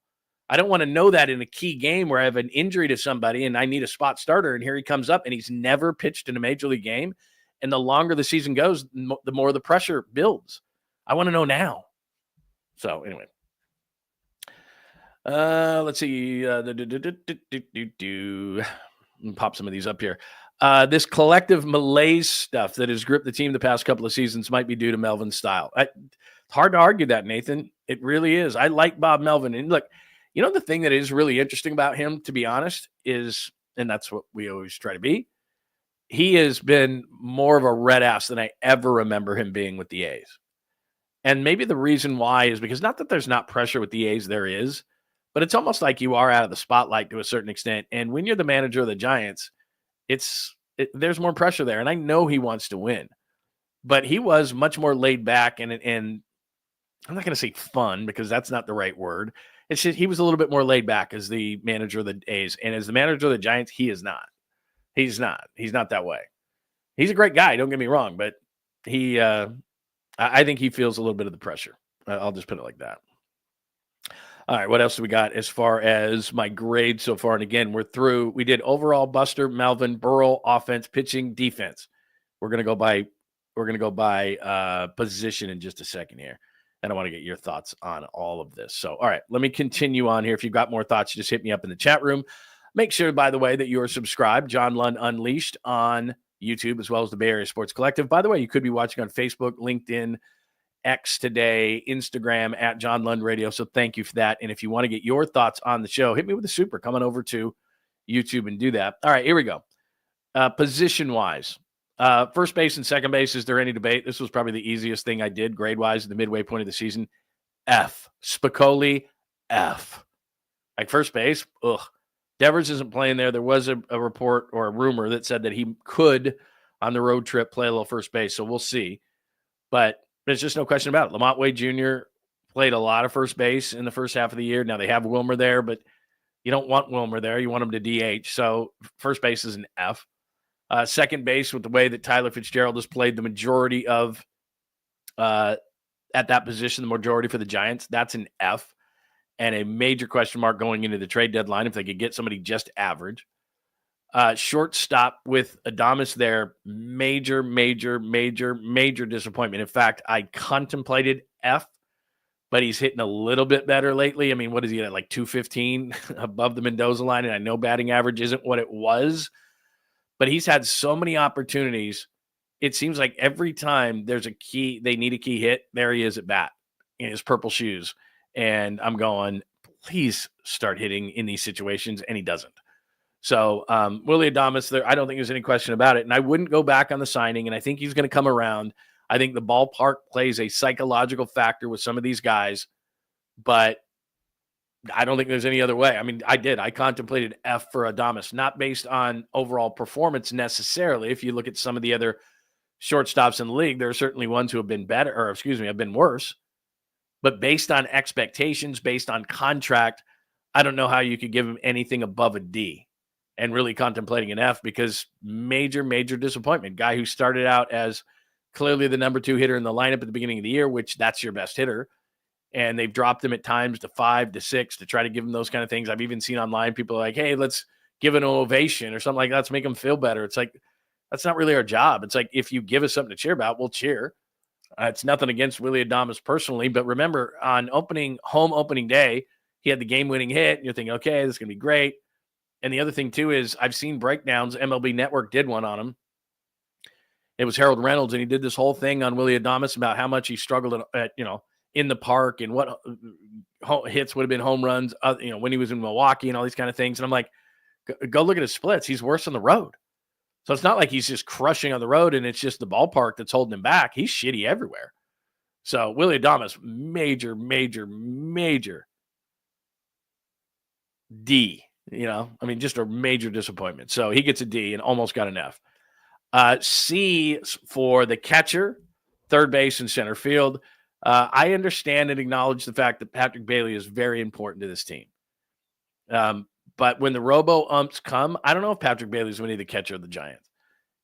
I don't want to know that in a key game where I have an injury to somebody and I need a spot starter, and here he comes up and he's never pitched in a major league game. And the longer the season goes, the more the pressure builds. I want to know now. So anyway. Let's see. Pop some of these up here. This collective malaise stuff that has gripped the team the past couple of seasons might be due to Melvin's style. It's hard to argue that, Nathan. It really is. I like Bob Melvin. And look, the thing that is really interesting about him, to be honest, is, and that's what we always try to be, he has been more of a red ass than I ever remember him being with the A's. And maybe the reason why is because not that there's not pressure with the A's, there is, but it's almost like you are out of the spotlight to a certain extent. And when you're the manager of the Giants, there's more pressure there. And I know he wants to win, but he was much more laid back and I'm not going to say fun because that's not the right word. It's just he was a little bit more laid back as the manager of the A's. And as the manager of the Giants, he is not. He's not. He's not that way. He's a great guy, don't get me wrong, but I think he feels a little bit of the pressure. I'll just put it like that. All right, what else do we got as far as my grade so far? And again, we're through. We did overall, Buster, Melvin, Burrow, offense, pitching, defense. We're gonna go by position in just a second here, and I want to get your thoughts on all of this. So, all right, let me continue on here. If you've got more thoughts, just hit me up in the chat room. Make sure, by the way, that you are subscribed, John Lund Unleashed, on YouTube, as well as the Bay Area Sports Collective. By the way, you could be watching on Facebook, LinkedIn, X today, Instagram at John Lund Radio. So thank you for that. And if you want to get your thoughts on the show, hit me with a super. Come on over to YouTube and do that. All right, here we go. Position-wise, first base and second base, is there any debate? This was probably the easiest thing I did grade-wise at the midway point of the season. F. Spicoli, F. Like first base, ugh. Devers isn't playing there. There was a report or a rumor that said that he could, on the road trip, play a little first base. So we'll see. But there's just no question about it. Lamont Wade Jr. played a lot of first base in the first half of the year. Now they have Wilmer there, but you don't want Wilmer there. You want him to DH. So first base is an F. Second base, with the way that Tyler Fitzgerald has played the majority of at that position, the majority for the Giants, that's an F. And a major question mark going into the trade deadline if they could get somebody just average. Shortstop with Adames there, major disappointment. In fact, I contemplated F, but he's hitting a little bit better lately. I mean, what is he at, like 215 above the Mendoza line? And I know batting average isn't what it was, but he's had so many opportunities. It seems like every time there's a key, they need a key hit, there he is at bat in his purple shoes. And I'm going, please start hitting in these situations, and he doesn't. So Willy Adames there, I don't think there's any question about it. And I wouldn't go back on the signing, and I think he's going to come around. I think the ballpark plays a psychological factor with some of these guys, but I don't think there's any other way. I mean, I contemplated F for Adames, not based on overall performance necessarily. If you look at some of the other shortstops in the league, there are certainly ones who have been better, or have been worse. But based on expectations, based on contract, I don't know how you could give him anything above a D, and really contemplating an F, because major disappointment. Guy who started out as clearly the number 2 hitter in the lineup at the beginning of the year, which that's your best hitter. And they've dropped him at times to 5 to 6 to try to give him those kind of things. I've even seen online people like, hey, let's give an ovation or something like that. Let's make him feel better. It's like, that's not really our job. It's like, if you give us something to cheer about, we'll cheer. It's nothing against Willy Adames personally, but remember, on home opening day, he had the game-winning hit, and you're thinking, okay, this is going to be great. And the other thing, too, is I've seen breakdowns. MLB Network did one on him. It was Harold Reynolds, and he did this whole thing on Willy Adames about how much he struggled in the park, and what hits would have been home runs, when he was in Milwaukee and all these kind of things. And I'm like, go look at his splits. He's worse on the road. So it's not like he's just crushing on the road and it's just the ballpark that's holding him back. He's shitty everywhere. So Willy Adames, major D, just a major disappointment. So he gets a D and almost got an F. C for the catcher, third base, and center field. I understand and acknowledge the fact that Patrick Bailey is very important to this team. But when the robo-umps come, I don't know if Patrick Bailey's going to be the catcher of the Giants,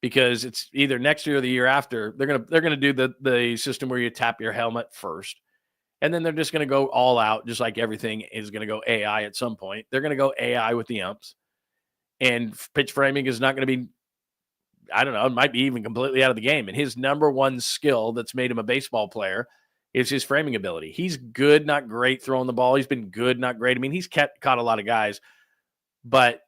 because it's either next year or the year after. They're gonna do the system where you tap your helmet first, and then they're just going to go all out, just like everything is going to go AI at some point. They're going to go AI with the umps, and pitch framing is not going to be, I don't know, it might be even completely out of the game. And his number one skill that's made him a baseball player is his framing ability. He's good, not great throwing the ball. He's been good, not great. I mean, he's caught a lot of guys, but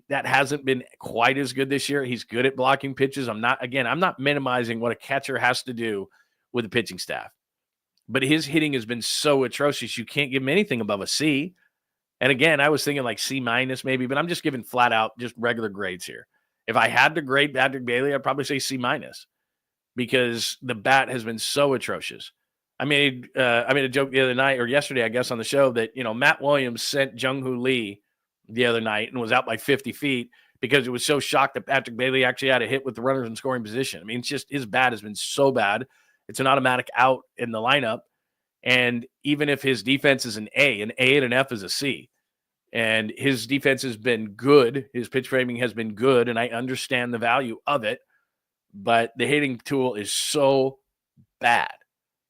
that hasn't been quite as good this year. He's good at blocking pitches. I'm not minimizing what a catcher has to do with the pitching staff, but his hitting has been so atrocious. You can't give him anything above a C. And again, I was thinking like C- maybe, but I'm just giving flat out just regular grades here. If I had to grade Patrick Bailey, I'd probably say C-, because the bat has been so atrocious. I made a joke the other night, or yesterday, I guess, on the show that, Matt Williams sent Jung-Hoo Lee the other night and was out by 50 feet because it was so shocked that Patrick Bailey actually had a hit with the runners in scoring position. I mean, it's just, his bat has been so bad. It's an automatic out in the lineup. And even if his defense is an A and an F is a C, and his defense has been good, his pitch framing has been good, and I understand the value of it, but the hitting tool is so bad.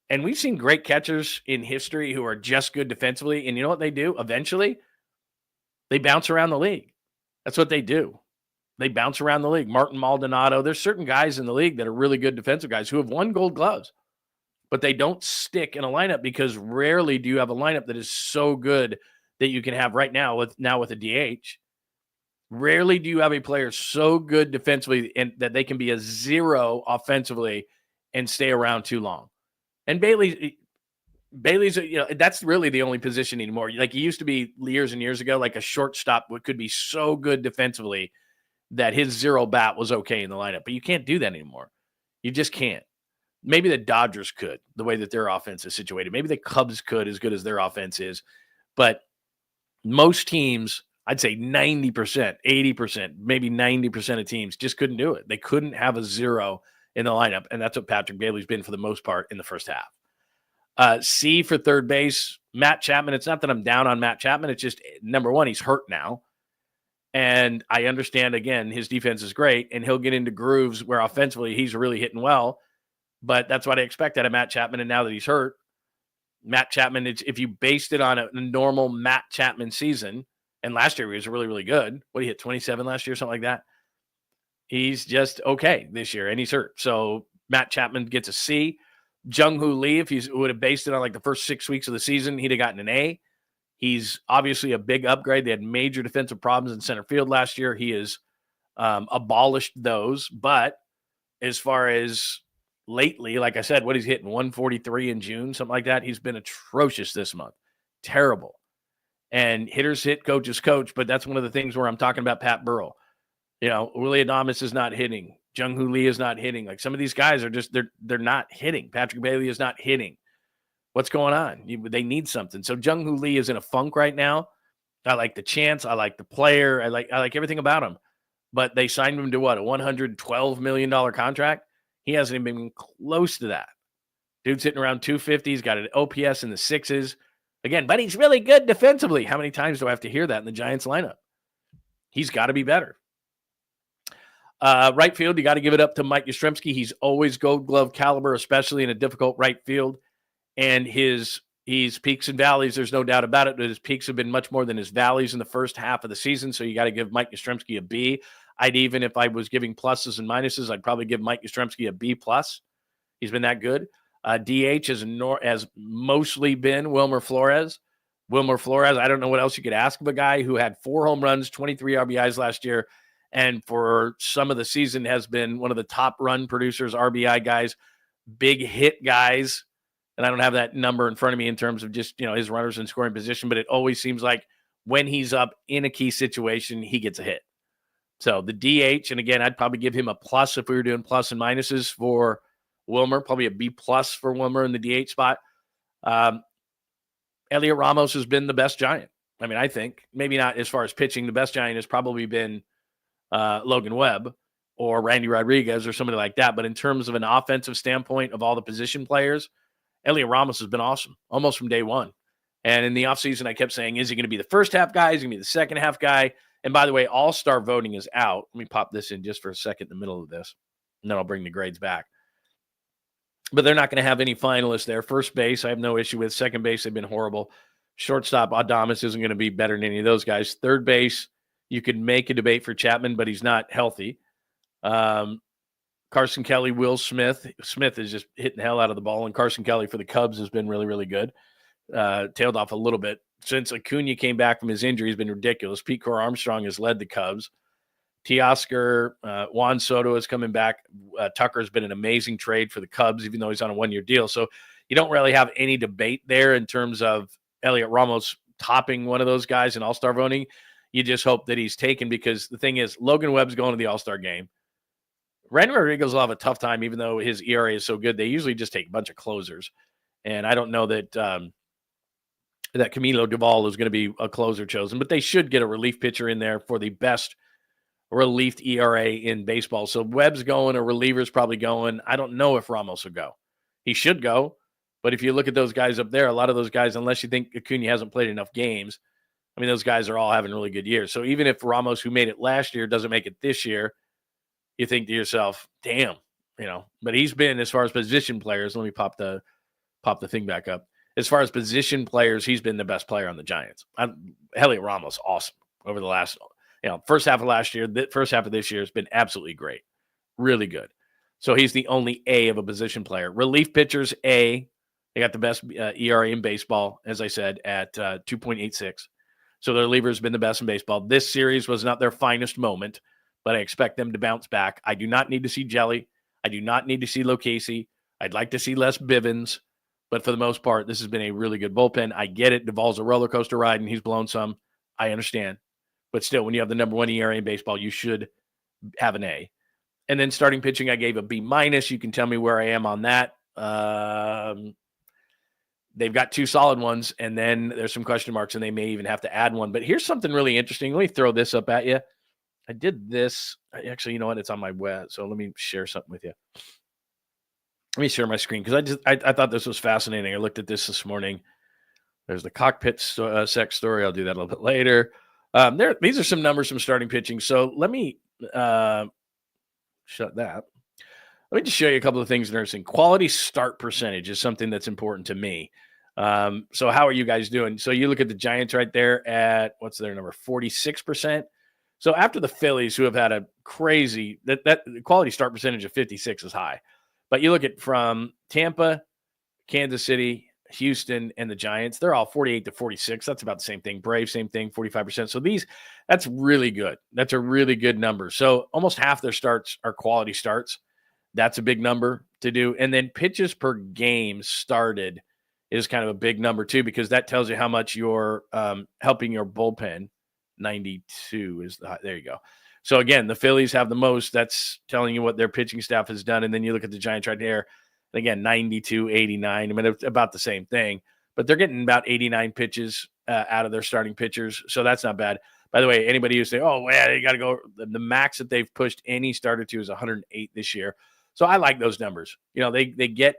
And we've seen great catchers in history who are just good defensively, and you know what they do? Eventually, they bounce around the league. That's what they do. They bounce around the league. Martin Maldonado, there's certain guys in the league that are really good defensive guys who have won Gold Gloves, but they don't stick in a lineup because rarely do you have a lineup that is so good that you can have right now with a DH. Rarely do you have a player so good defensively and that they can be a zero offensively and stay around too long. And Bailey's, that's really the only position anymore. Like, he used to be years and years ago, like a shortstop could be so good defensively that his zero bat was okay in the lineup. But you can't do that anymore. You just can't. Maybe the Dodgers could, the way that their offense is situated. Maybe the Cubs could, as good as their offense is. But most teams, I'd say 90%, 80%, maybe 90% of teams just couldn't do it. They couldn't have a zero in the lineup, and that's what Patrick Bailey's been for the most part in the first half. C for third base, Matt Chapman. It's not that I'm down on Matt Chapman. It's just, number one, he's hurt now. And I understand, again, his defense is great, and he'll get into grooves where offensively he's really hitting well. But that's what I expect out of Matt Chapman, and now that he's hurt, Matt Chapman, if you based it on a normal Matt Chapman season, and last year he was really, really good. What, he hit 27 last year, something like that? He's just okay this year, and he's hurt. So Matt Chapman gets a C. Jung-Hoo Lee, if he would have based it on like the first 6 weeks of the season, he'd have gotten an A. He's obviously a big upgrade. They had major defensive problems in center field last year. He has abolished those. But as far as lately, like I said, what he's hitting, 143 in June, something like that. He's been atrocious this month. Terrible. And hitters hit, coaches coach, but that's one of the things where I'm talking about Pat Burrell. Willie Adames is not hitting. Jung-Hoo Lee is not hitting. Like, some of these guys are just, they're not hitting. Patrick Bailey is not hitting. What's going on? They need something. So Jung-Hoo Lee is in a funk right now. I like the chance. I like the player. I like everything about him. But they signed him to what, a $112 million contract? He hasn't even been close to that. Dude's hitting around 250. He's got an OPS in the sixes. Again, but he's really good defensively. How many times do I have to hear that in the Giants lineup? He's got to be better. Right field, you got to give it up to Mike Yastrzemski. He's always Gold Glove caliber, especially in a difficult right field. And his peaks and valleys, there's no doubt about it. His peaks have been much more than his valleys in the first half of the season. So you got to give Mike Yastrzemski a B. Even if I was giving pluses and minuses, I'd probably give Mike Yastrzemski a B+. He's been that good. DH has mostly been Wilmer Flores. Wilmer Flores, I don't know what else you could ask of a guy who had 4 home runs, 23 RBIs last year, and for some of the season has been one of the top run producers, RBI guys, big hit guys. And I don't have that number in front of me in terms of just, his runners in scoring position, but it always seems like when he's up in a key situation, he gets a hit. So the DH, and again, I'd probably give him a plus if we were doing plus and minuses for Wilmer, probably a B+ for Wilmer in the DH spot. Elliot Ramos has been the best Giant. I mean, I think maybe not as far as pitching. The best Giant has probably been Logan Webb or Randy Rodriguez or somebody like that. But in terms of an offensive standpoint of all the position players, Elliot Ramos has been awesome almost from day one. And in the offseason, I kept saying, is he going to be the first half guy? Is he going to be the second half guy? And by the way, all-star voting is out. Let me pop this in just for a second in the middle of this, and then I'll bring the grades back. But they're not going to have any finalists there. First base, I have no issue with. Second base, they've been horrible. Shortstop, Adames isn't going to be better than any of those guys. Third base, you could make a debate for Chapman, but he's not healthy. Carson Kelly, Will Smith. Smith is just hitting the hell out of the ball, and Carson Kelly for the Cubs has been really, really good. Tailed off a little bit. Since Acuna came back from his injury, he's been ridiculous. Pete Core Armstrong has led the Cubs. Teoscar, Juan Soto is coming back. Tucker's been an amazing trade for the Cubs, even though he's on a one-year deal. So you don't really have any debate there in terms of Elliot Ramos topping one of those guys in all-star voting. You just hope that he's taken, because the thing is, Logan Webb's going to the all-star game. Randy Rodriguez will have a tough time, even though his ERA is so good. They usually just take a bunch of closers. And I don't know that that Camilo Duvall is going to be a closer chosen, but they should get a relief pitcher in there for the best relief ERA in baseball. So Webb's going, a reliever's probably going. I don't know if Ramos will go. He should go, But if you look at those guys up there, a lot of those guys, unless you think Acuna hasn't played enough games, I mean, those guys are all having really good years. So even if Ramos, who made it last year, doesn't make it this year, you think to yourself, damn, But he's been, as far as position players, let me pop the thing back up. As far as position players, he's been the best player on the Giants. Heliot Ramos, awesome over the last, first half of last year. The first half of this year has been absolutely great, really good. So he's the only A of a position player. Relief pitchers, A. They got the best ERA in baseball, as I said, at 2.86. So their reliever has been the best in baseball. This series was not their finest moment, but I expect them to bounce back. I do not need to see Jelly. I do not need to see Lucchesi. I'd like to see less Bivens. But for the most part, this has been a really good bullpen. I get it. Duvall's a roller coaster ride, and he's blown some. I understand. But still, when you have the number 1 ERA in baseball, you should have an A. And then starting pitching, I gave a B-. You can tell me where I am on that. They've got 2 solid ones, and then there's some question marks, and they may even have to add one. But here's something really interesting. Let me throw this up at you. I did this. Actually, you know what? It's on my web, so let me share something with you. Let me share my screen because I thought this was fascinating. I looked at this morning. There's the cockpit sex story. I'll do that a little bit later. These are some numbers from starting pitching. So let me shut that. Let me just show you a couple of things interesting. Quality start percentage is something that's important to me. So how are you guys doing? So you look at the Giants right there at, what's their number, 46%. So after the Phillies, who have had a crazy, that quality start percentage of 56 is high. But you look at from Tampa, Kansas City, Houston, and the Giants, they're all 48 to 46. That's about the same thing. Braves, same thing, 45%. So that's really good. That's a really good number. So almost half their starts are quality starts. That's a big number to do. And then pitches per game started is kind of a big number too, because that tells you how much you're helping your bullpen. 92 is there you go. So again, the Phillies have the most. That's telling you what their pitching staff has done. And then you look at the Giants right there. And again, 92, 89. I mean, it's about the same thing. But they're getting about 89 pitches out of their starting pitchers. So that's not bad. By the way, anybody who say, oh, well, they got to go. The max that they've pushed any starter to is 108 this year. So I like those numbers. They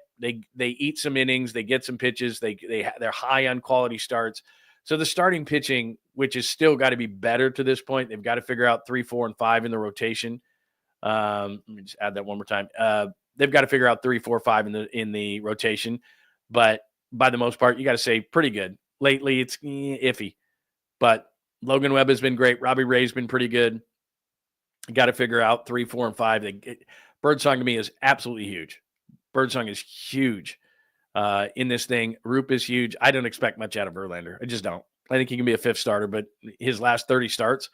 eat some innings. They get some pitches. They're high on quality starts. So the starting pitching, which is still got to be better to this point, they've got to figure out 3, 4, and 5 in the rotation. Let me just add that one more time. They've got to figure out 3, 4, 5 in the rotation. But by the most part, you got to say pretty good. Lately, it's iffy. But Logan Webb has been great. Robbie Ray's been pretty good. You got to figure out 3, 4, and 5. Birdsong to me is absolutely huge. Birdsong is huge in this thing. Roop is huge. I don't expect much out of Verlander. I just don't. I think he can be a 5th starter, but his last 30 starts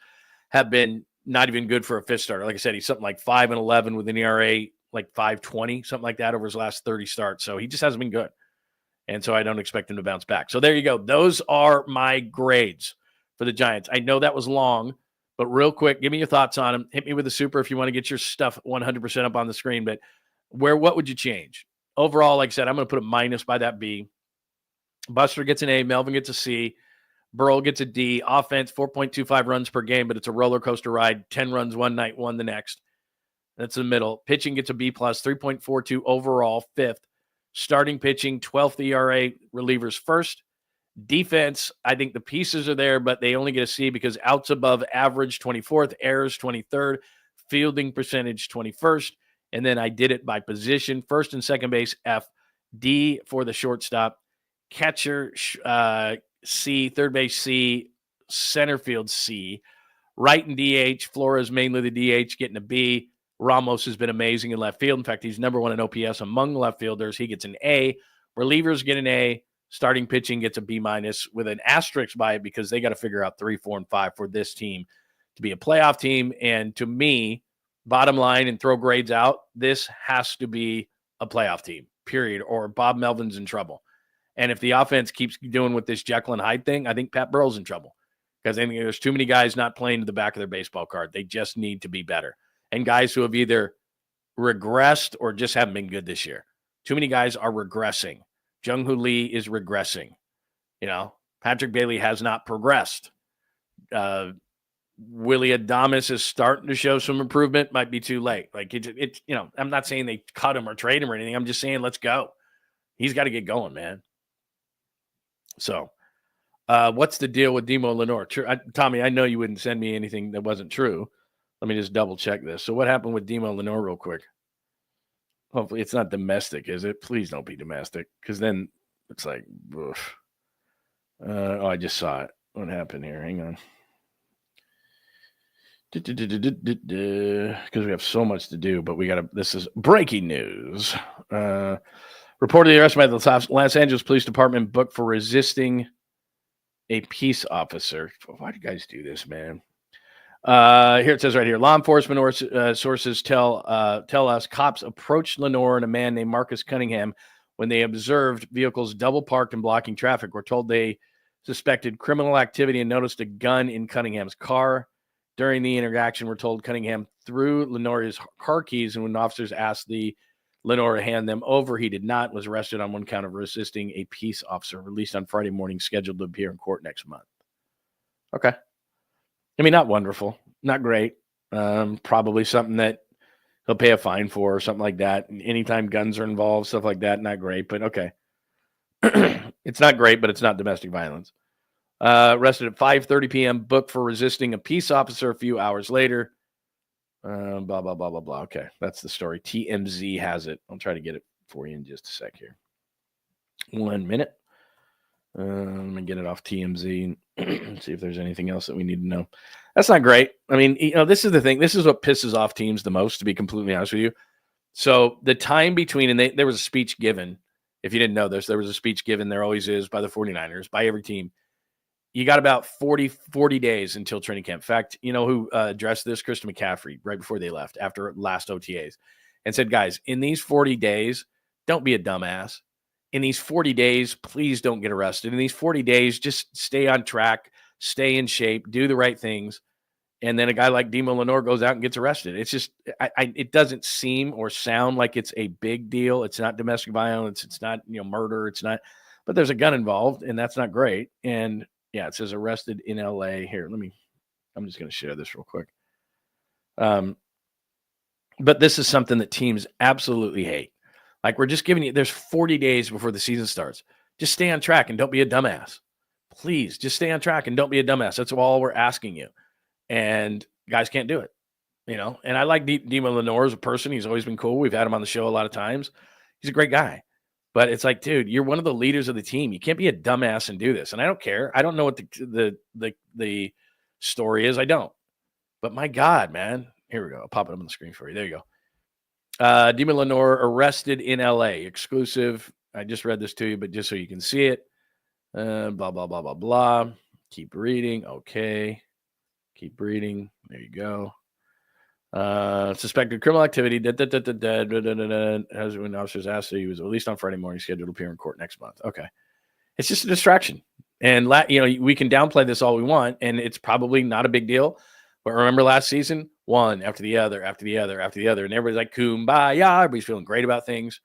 have been not even good for a 5th starter. Like I said, he's something like 5-11 with an ERA like 5.20, something like that over his last 30 starts. So he just hasn't been good. And so I don't expect him to bounce back. So there you go. Those are my grades for the Giants. I know that was long, but real quick, give me your thoughts on them. Hit me with a super if you want to get your stuff 100% up on the screen. But what would you change? Overall, like I said, I'm going to put a minus by that B. Buster gets an A. Melvin gets a C. Burrell gets a D. Offense, 4.25 runs per game, but it's a roller coaster ride. 10 runs one night, 1 the next. That's the middle. Pitching gets a B+, 3.42 overall, 5th. Starting pitching, 12th ERA. Relievers first. Defense, I think the pieces are there, but they only get a C because outs above average, 24th. Errors, 23rd. Fielding percentage, 21st. And then I did it by position. First and second base, F. D for the shortstop. Catcher, C. Third base, C. Center field, C. Right and DH. Flores, mainly the DH, getting a B. Ramos has been amazing in left field. In fact, he's number 1 in OPS among left fielders. He gets an A. Relievers get an A. Starting pitching gets a B- with an asterisk by it because they got to figure out 3, 4, and 5 for this team to be a playoff team. And to me, bottom line and throw grades out, this has to be a playoff team, period, or Bob Melvin's in trouble. And if the offense keeps doing with this Jekyll and Hyde thing, I think Pat Burrell's in trouble because I think there's too many guys not playing to the back of their baseball card. They just need to be better. And guys who have either regressed or just haven't been good this year. Too many guys are regressing. Jung-Hoo Lee is regressing. Patrick Bailey has not progressed. Willie Adames is starting to show some improvement. Might be too late. Like it's I'm not saying they cut him or trade him or anything. I'm just saying let's go. He's got to get going, man. So, what's the deal with Demo Lenore? Tommy, I know you wouldn't send me anything that wasn't true. Let me just double check this. So, what happened with Demo Lenore, real quick? Hopefully, it's not domestic, is it? Please don't be domestic, because then it's like, I just saw it. What happened here? Hang on. Because we have so much to do, but this is breaking news. Reportedly arrested by the Los Angeles Police Department, booked for resisting a peace officer. Why do you guys do this, man? Here it says right here, law enforcement sources tell us cops approached Lenore and a man named Marcus Cunningham when they observed vehicles double parked and blocking traffic. We're told they suspected criminal activity and noticed a gun in Cunningham's car. During the interaction, we're told Cunningham threw Lenore his car keys, and when officers asked Lenore to hand them over, he did not, was arrested on one count of resisting a peace officer, released on Friday morning, scheduled to appear in court next month. Okay. I mean, not wonderful, not great. Probably something that he'll pay a fine for or something like that. Anytime guns are involved, stuff like that, not great, but okay. It's not great, but it's not domestic violence. Arrested at 5:30 p.m., booked for resisting a peace officer a few hours later. Blah, blah, blah, blah, blah. Okay, that's the story. TMZ has it. I'll try to get it for you in just a sec here. 1 minute. Let me get it off TMZ and see if there's anything else that we need to know. That's not great. I mean, this is the thing. This is what pisses off teams the most, to be completely honest with you. So the time between, and there was a speech given. If you didn't know this, there was a speech given. There always is by the 49ers, by every team. You got about 40 days until training camp. In fact, you know who addressed this? Christian McCaffrey, right before they left, after last OTAs, and said, guys, in these 40 days, don't be a dumbass. In these 40 days, please don't get arrested. In these 40 days, just stay on track, stay in shape, do the right things. And then a guy like Demo Lenore goes out and gets arrested. It's just, it doesn't seem or sound like it's a big deal. It's not domestic violence. It's not, murder. It's not, but there's a gun involved, and that's not great. And yeah, it says arrested in LA. Here, I'm just going to share this real quick. But this is something that teams absolutely hate. Like, we're just giving you, there's 40 days before the season starts. Just stay on track and don't be a dumbass. Please, just stay on track and don't be a dumbass. That's all we're asking you. And guys can't do it, And I like Demo Lenore as a person. He's always been cool. We've had him on the show a lot of times. He's a great guy. But it's like, dude, you're one of the leaders of the team. You can't be a dumbass and do this. And I don't care. I don't know what the story is. I don't. But my God, man. Here we go. I'll pop it up on the screen for you. There you go. Demo Lenore arrested in LA. Exclusive. I just read this to you, but just so you can see it. Blah, blah, blah, blah, blah. Keep reading. Okay. Keep reading. There you go. Suspected criminal activity. As when officers asked, he was released on Friday morning, scheduled to appear in court next month. Okay, it's just a distraction, and we can downplay this all we want, and it's probably not a big deal. But remember last season, one after the other, after the other, after the other, and everybody's like kumbaya. Everybody's feeling great about things,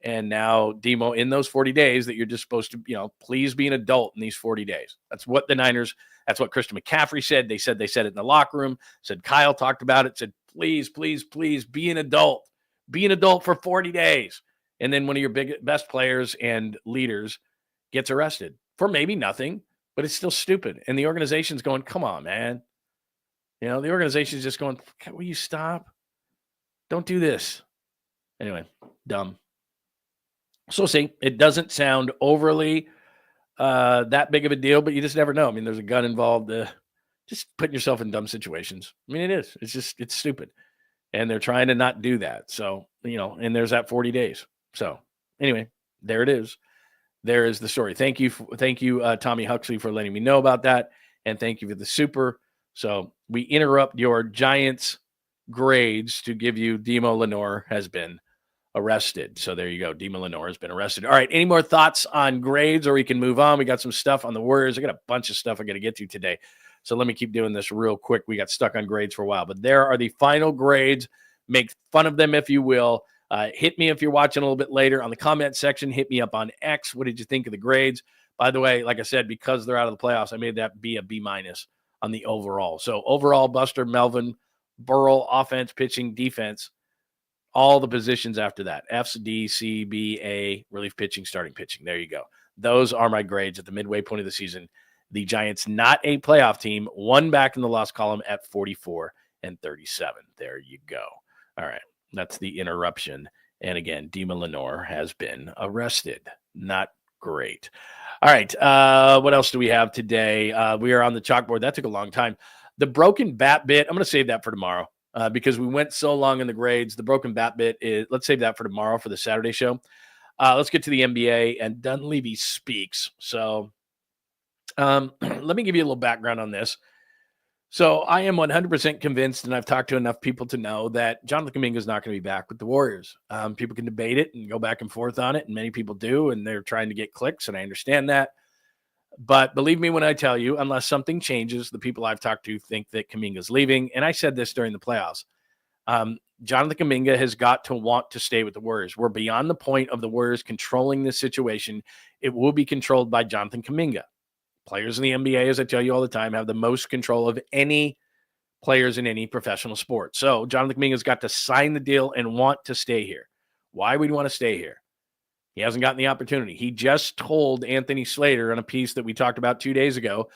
and now Demo, in those 40 days that you're just supposed to, please be an adult in these 40 days. That's what the Niners. That's what Christian McCaffrey said. They said it in the locker room. Said Kyle talked about it. Said, please, please, please be an adult. Be an adult for 40 days. And then one of your best players and leaders gets arrested for maybe nothing, but it's still stupid. And the organization's going, come on, man. The organization's just going, will you stop? Don't do this. Anyway, dumb. So see, it doesn't sound overly that big of a deal, but you just never know. I mean, there's a gun involved. Just putting yourself in dumb situations. I mean, it is. It's stupid. And they're trying to not do that. So, and there's that 40 days. So anyway, there it is. There is the story. Thank you, Tommy Huxley, for letting me know about that. And thank you for the super. So we interrupt your Giants grades to give you Demo Lenore has been arrested. So there you go. Demo Lenore has been arrested. All right. Any more thoughts on grades, or we can move on? We got some stuff on the Warriors. I got a bunch of stuff I got to get to today. So let me keep doing this real quick. We got stuck on grades for a while, but there are the final grades. Make fun of them if you will. Hit me if you're watching a little bit later on the comment section. Hit me up on X. What did you think of the grades? By the way, like I said, because they're out of the playoffs, I made that be a B- on the overall. So overall, Buster, Melvin, Burrow, offense, pitching, defense, all the positions after that. F's, D, C, B, A, relief pitching, starting pitching. There you go. Those are my grades at the midway point of the season. The Giants, not a playoff team, one back in the loss column at 44 and 37. There you go. All right. That's the interruption. And again, Dima Lenore has been arrested. Not great. All right. What else do we have today? We are on the chalkboard. That took a long time. The broken bat bit, I'm going to save that for tomorrow because we went so long in the grades. The broken bat bit is, let's save that for tomorrow for the Saturday show. Let's get to the NBA and Dunleavy speaks. So let me give you a little background on this. So I am 100% convinced, and I've talked to enough people to know that Jonathan Kuminga is not going to be back with the Warriors. People can debate it and go back and forth on it, and many people do, and they're trying to get clicks, and I understand that. But believe me when I tell you, unless something changes, the people I've talked to think that Kuminga is leaving, and I said this during the playoffs. Jonathan Kuminga has got to want to stay with the Warriors. We're beyond the point of the Warriors controlling this situation. It will be controlled by Jonathan Kuminga. Players in the NBA, as I tell you all the time, have the most control of any players in any professional sport. So Jonathan Kuminga's got to sign the deal and want to stay here. Why would he want to stay here? He hasn't gotten the opportunity. He just told Anthony Slater on a piece that we talked about 2 days ago,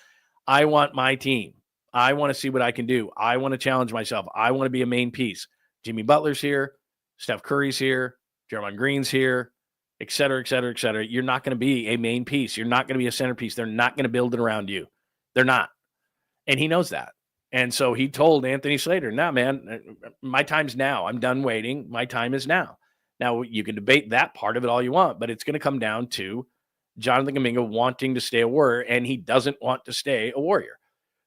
I want my team. I want to see what I can do. I want to challenge myself. I want to be a main piece. Jimmy Butler's here. Steph Curry's here. Draymond Green's here. Et cetera, et cetera, et cetera. You're not going to be a main piece. You're not going to be a centerpiece. They're not going to build it around you. They're not. And he knows that. And so he told Anthony Slater, nah, man, my time's now. I'm done waiting. My time is now. Now, you can debate that part of it all you want, but it's going to come down to Jonathan Kuminga wanting to stay a Warrior, and he doesn't want to stay a Warrior.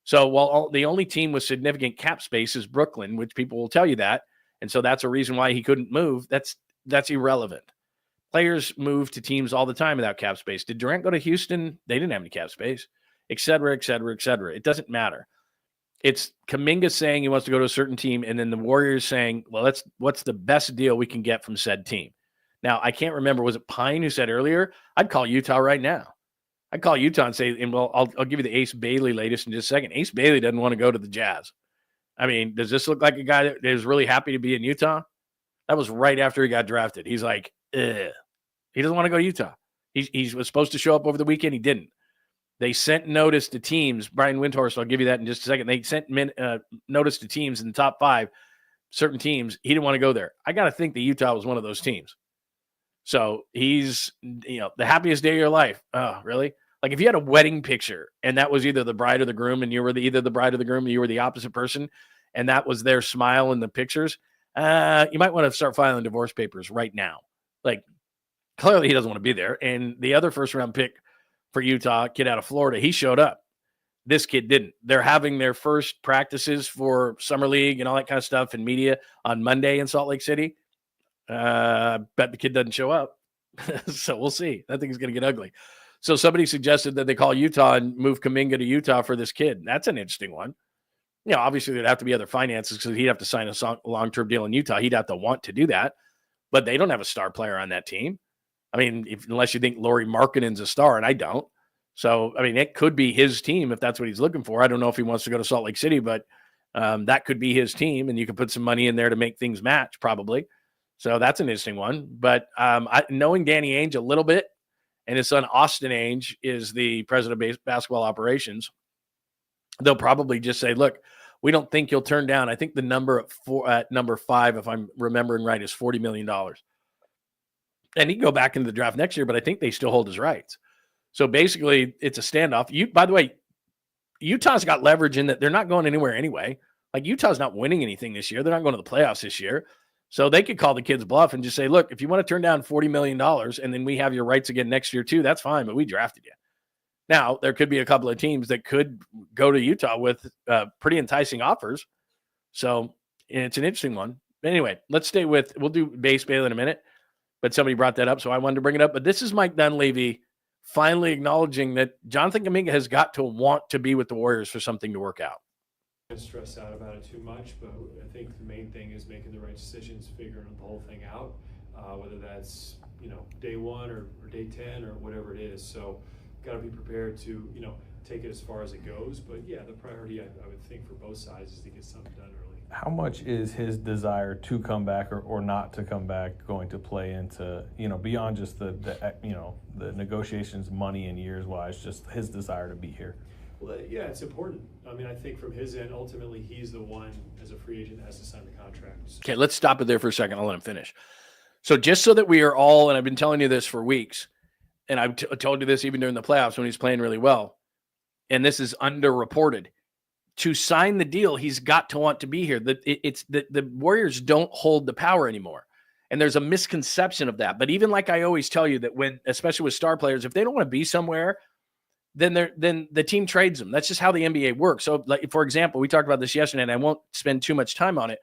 So while the only team with significant cap space is Brooklyn, which people will tell you that, and so that's a reason why he couldn't move, that's irrelevant. Players move to teams all the time without cap space. Did Durant go to Houston? They didn't have any cap space, et cetera, et cetera, et cetera. It doesn't matter. It's Kuminga saying he wants to go to a certain team, and then the Warriors saying, well, what's the best deal we can get from said team? Now, I can't remember. Was it Pine who said earlier? I'd call Utah right now. I'd call Utah and say, and well, I'll give you the Ace Bailey latest in just a second. Ace Bailey doesn't want to go to the Jazz. I mean, does this look like a guy that is really happy to be in Utah? That was right after he got drafted. He's like, ugh. He doesn't want to go to Utah. He was supposed to show up over the weekend. He didn't. They sent notice to teams. Brian Windhorst, I'll give you that in just a second. They sent notice to teams in the top 5, certain teams. He didn't want to go there. I got to think that Utah was one of those teams. So he's, the happiest day of your life. Oh, really? Like if you had a wedding picture and that was either the bride or the groom and you were either the bride or the groom and you were the opposite person and that was their smile in the pictures, you might want to start filing divorce papers right now. Like clearly he doesn't want to be there. And the other first round pick for Utah, kid out of Florida, he showed up. This kid didn't. They're having their first practices for summer league and all that kind of stuff in media on Monday in Salt Lake City. Bet the kid doesn't show up. So we'll see. That thing's going to get ugly. So somebody suggested that they call Utah and move Kuminga to Utah for this kid. That's an interesting one. Obviously there'd have to be other finances because he'd have to sign a long-term deal in Utah. He'd have to want to do that. But they don't have a star player on that team. I mean, unless you think Lauri Markkanen's a star, and I don't. So, I mean, it could be his team if that's what he's looking for. I don't know if he wants to go to Salt Lake City, but that could be his team, and you could put some money in there to make things match, probably. So that's an interesting one. But knowing Danny Ainge a little bit, and his son Austin Ainge is the president of basketball operations, they'll probably just say, look, we don't think you'll turn down. I think the number at number 5, if I'm remembering right, is $40 million. And he can go back into the draft next year, but I think they still hold his rights. So basically, it's a standoff. By the way, Utah's got leverage in that they're not going anywhere anyway. Like Utah's not winning anything this year. They're not going to the playoffs this year. So they could call the kids bluff and just say, look, if you want to turn down $40 million and then we have your rights again next year too, that's fine, but we drafted you. Now, there could be a couple of teams that could go to Utah with pretty enticing offers. So it's an interesting one. Anyway, we'll do base bail in a minute, but somebody brought that up, so I wanted to bring it up. But this is Mike Dunleavy finally acknowledging that Jonathan Kuminga has got to want to be with the Warriors for something to work out. Stress out about it too much, but I think the main thing is making the right decisions, figuring the whole thing out, whether that's day 1 or day 10 or whatever it is. So got to be prepared to take it as far as it goes. But yeah, the priority I would think for both sides is to get something done early. how much is his desire to come back or not to come back going to play into, beyond just the negotiations, money and years wise, just his desire to be here? Well, yeah, it's important. I mean, I think from his end, ultimately, he's the one as a free agent that has to sign the contract. Okay, let's stop it there for a second. I'll let him finish. So just so that we are all, and I've been telling you this for weeks, and I've told you this even during the playoffs when he's playing really well, and this is underreported. To sign the deal, he's got to want to be here. The Warriors don't hold the power anymore. And there's a misconception of that. But even like I always tell you that when, especially with star players, if they don't want to be somewhere, then the team trades them. That's just how the NBA works. So, like, for example, we talked about this yesterday, and I won't spend too much time on it.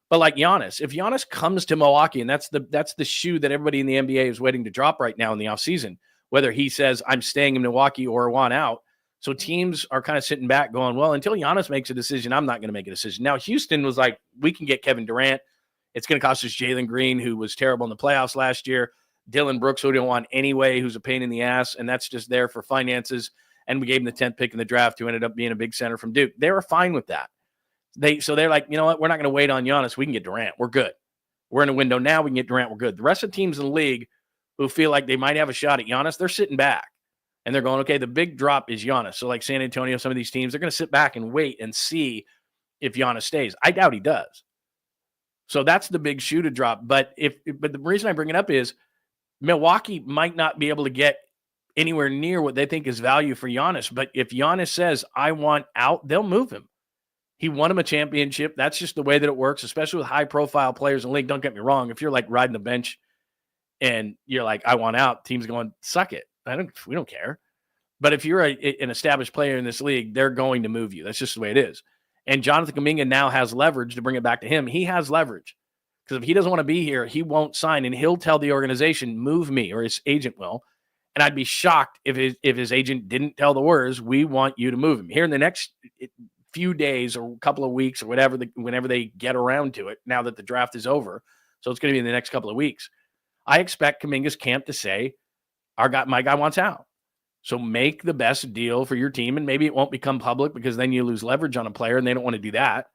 But like Giannis, if Giannis comes to Milwaukee, and that's the shoe that everybody in the NBA is waiting to drop right now in the offseason, whether he says, I'm staying in Milwaukee or want out. So teams are kind of sitting back going, well, until Giannis makes a decision, I'm not going to make a decision. Now, Houston was like, we can get Kevin Durant. It's going to cost us Jalen Green, who was terrible in the playoffs last year. Dylan Brooks, who we don't want anyway, who's a pain in the ass, and that's just there for finances. And we gave him the 10th pick in the draft, who ended up being a big center from Duke. They were fine with that. So they're like, you know what? We're not going to wait on Giannis. We can get Durant. We're good. We're in a window now. We can get Durant. We're good. The rest of the teams in the league who feel like they might have a shot at Giannis, they're sitting back. And they're going, okay, the big drop is Giannis. So like San Antonio, some of these teams, they're going to sit back and wait and see if Giannis stays. I doubt he does. So that's the big shoe to drop. But the reason I bring it up is Milwaukee might not be able to get anywhere near what they think is value for Giannis. But if Giannis says, I want out, they'll move him. He won him a championship. That's just the way that it works, especially with high-profile players in the league. Don't get me wrong. If you're like riding the bench and you're like, I want out, team's going, suck it. We don't care. But if you're an established player in this league, they're going to move you. That's just the way it is. And Jonathan Kuminga now has leverage to bring it back to him. He has leverage because if he doesn't want to be here, he won't sign, and he'll tell the organization, move me, or his agent will. And I'd be shocked if his agent didn't tell the Warriors, we want you to move him. Here in the next few days or a couple of weeks or whatever, whenever they get around to it, now that the draft is over, so it's going to be in the next couple of weeks, I expect Kuminga's camp to say, my guy wants out. So make the best deal for your team, and maybe it won't become public because then you lose leverage on a player, and they don't want to do that.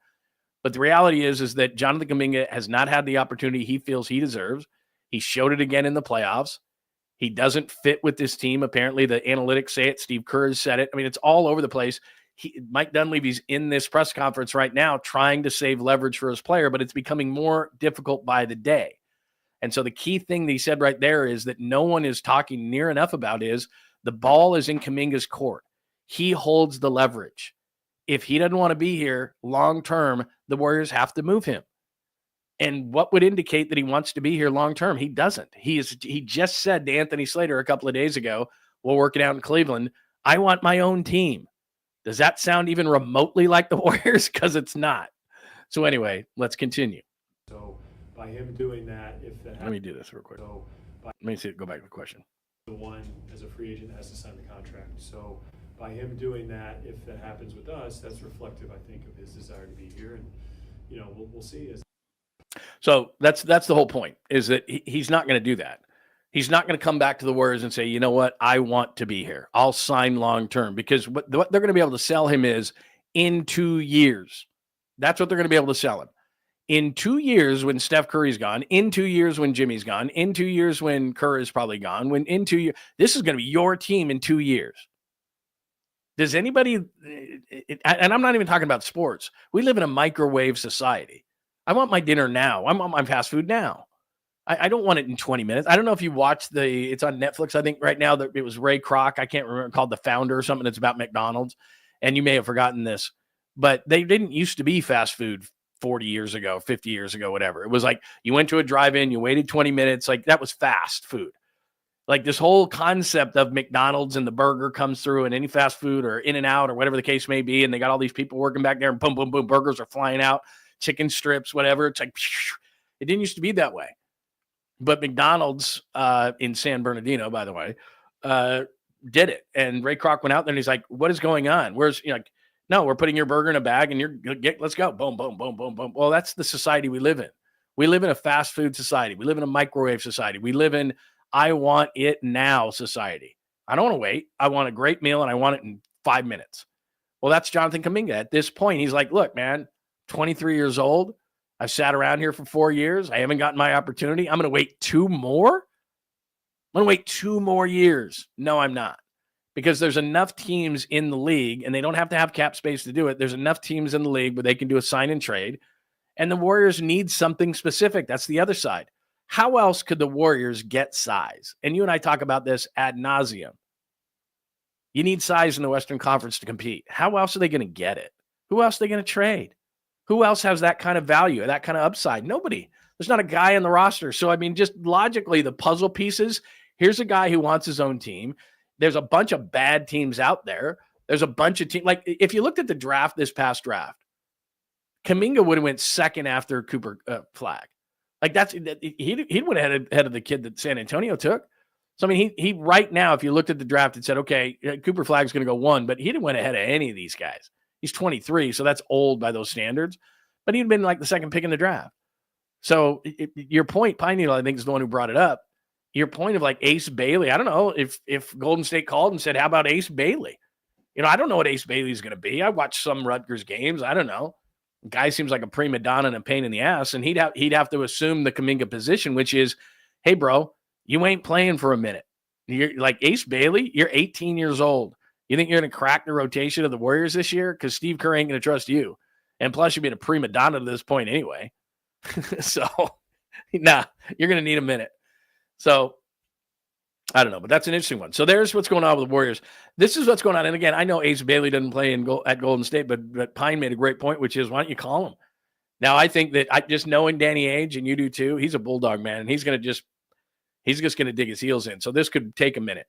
But the reality is that Jonathan Kuminga has not had the opportunity he feels he deserves. He showed it again in the playoffs. He doesn't fit with this team. Apparently, the analytics say it. Steve Kerr has said it. I mean, it's all over the place. Mike Dunleavy's in this press conference right now trying to save leverage for his player, but it's becoming more difficult by the day. And so the key thing that he said right there is that no one is talking near enough about is the ball is in Kuminga's court. He holds the leverage. If he doesn't want to be here long-term, the Warriors have to move him. And what would indicate that he wants to be here long-term? He doesn't. He just said to Anthony Slater a couple of days ago, we'll work it out in Cleveland, I want my own team. Does that sound even remotely like the Warriors? Because it's not. So anyway, let's continue. So by him doing that, if that happens, let me do this real quick. Let me go back to the question. The one as a free agent has to sign the contract. So by him doing that, if that happens with us, that's reflective, I think, of his desire to be here. And we'll see. So that's the whole point, is that he's not going to do that. He's not going to come back to the Warriors and say, you know what, I want to be here. I'll sign long-term, because what they're going to be able to sell him is in 2 years. That's what they're going to be able to sell him. In 2 years, when Steph Curry's gone, in 2 years when Jimmy's gone, in 2 years when Kerr is probably gone, in 2 years, this is going to be your team in 2 years. Does anybody, and I'm not even talking about sports. We live in a microwave society. I want my dinner now. I want my fast food now. I don't want it in 20 minutes. I don't know if you watched it's on Netflix, I think right now, that it was Ray Kroc. I can't remember, called The Founder or something that's about McDonald's. And you may have forgotten this, but they didn't used to be fast food 40 years ago, 50 years ago, whatever. It was like you went to a drive-in, you waited 20 minutes. Like that was fast food. Like this whole concept of McDonald's and the burger comes through, and any fast food or In-N-Out or whatever the case may be. And they got all these people working back there, and boom, boom, boom, burgers are flying out, chicken strips, whatever. It's like, it didn't used to be that way. But McDonald's in San Bernardino, by the way, did it. And Ray Kroc went out there and he's like, what is going on? No, we're putting your burger in a bag and let's go. Boom, boom, boom, boom, boom. Well, that's the society we live in. We live in a fast food society. We live in a microwave society. We live in I want it now society. I don't want to wait. I want a great meal and I want it in 5 minutes. Well, that's Jonathan Kuminga. At this point, he's like, look, man, 23 years old. I've sat around here for 4 years. I haven't gotten my opportunity. I'm going to wait 2 more? I'm going to wait 2 more years. No, I'm not. Because there's enough teams in the league, and they don't have to have cap space to do it. There's enough teams in the league where they can do a sign and trade, and the Warriors need something specific. That's the other side. How else could the Warriors get size? And you and I talk about this ad nauseum. You need size in the Western Conference to compete. How else are they going to get it? Who else are they going to trade? Who else has that kind of value, that kind of upside? Nobody. There's not a guy on the roster. So, I mean, just logically, the puzzle pieces, here's a guy who wants his own team. There's a bunch of bad teams out there. There's a bunch of teams. Like, if you looked at the draft, this past draft, Kuminga would have went second after Cooper Flag. Like, he would have ahead of the kid that San Antonio took. So, I mean, he right now, if you looked at the draft and said, okay, Cooper Flag's going to go 1, but he didn't went ahead of any of these guys. He's 23, so that's old by those standards. But he'd been like the second pick in the draft. So your point, Pine Needle, I think, is the one who brought it up. Your point of like Ace Bailey, I don't know if Golden State called and said, how about Ace Bailey? You know, I don't know what Ace Bailey's going to be. I watched some Rutgers games. I don't know. The guy seems like a prima donna and a pain in the ass, and he'd have to assume the Kuminga position, which is, hey, bro, you ain't playing for a minute. You're like Ace Bailey, you're 18 years old. You think you're going to crack the rotation of the Warriors this year? Because Steve Kerr ain't going to trust you. And plus, you've been a prima donna to this point anyway. So, nah, you're going to need a minute. So, I don't know, but that's an interesting one. So, there's what's going on with the Warriors. This is what's going on. And again, I know Ace Bailey doesn't play at Golden State, but Pine made a great point, which is, why don't you call him? Now, I think that just knowing Danny Ainge, and you do too, he's a bulldog, man, and he's just going to dig his heels in. So, this could take a minute.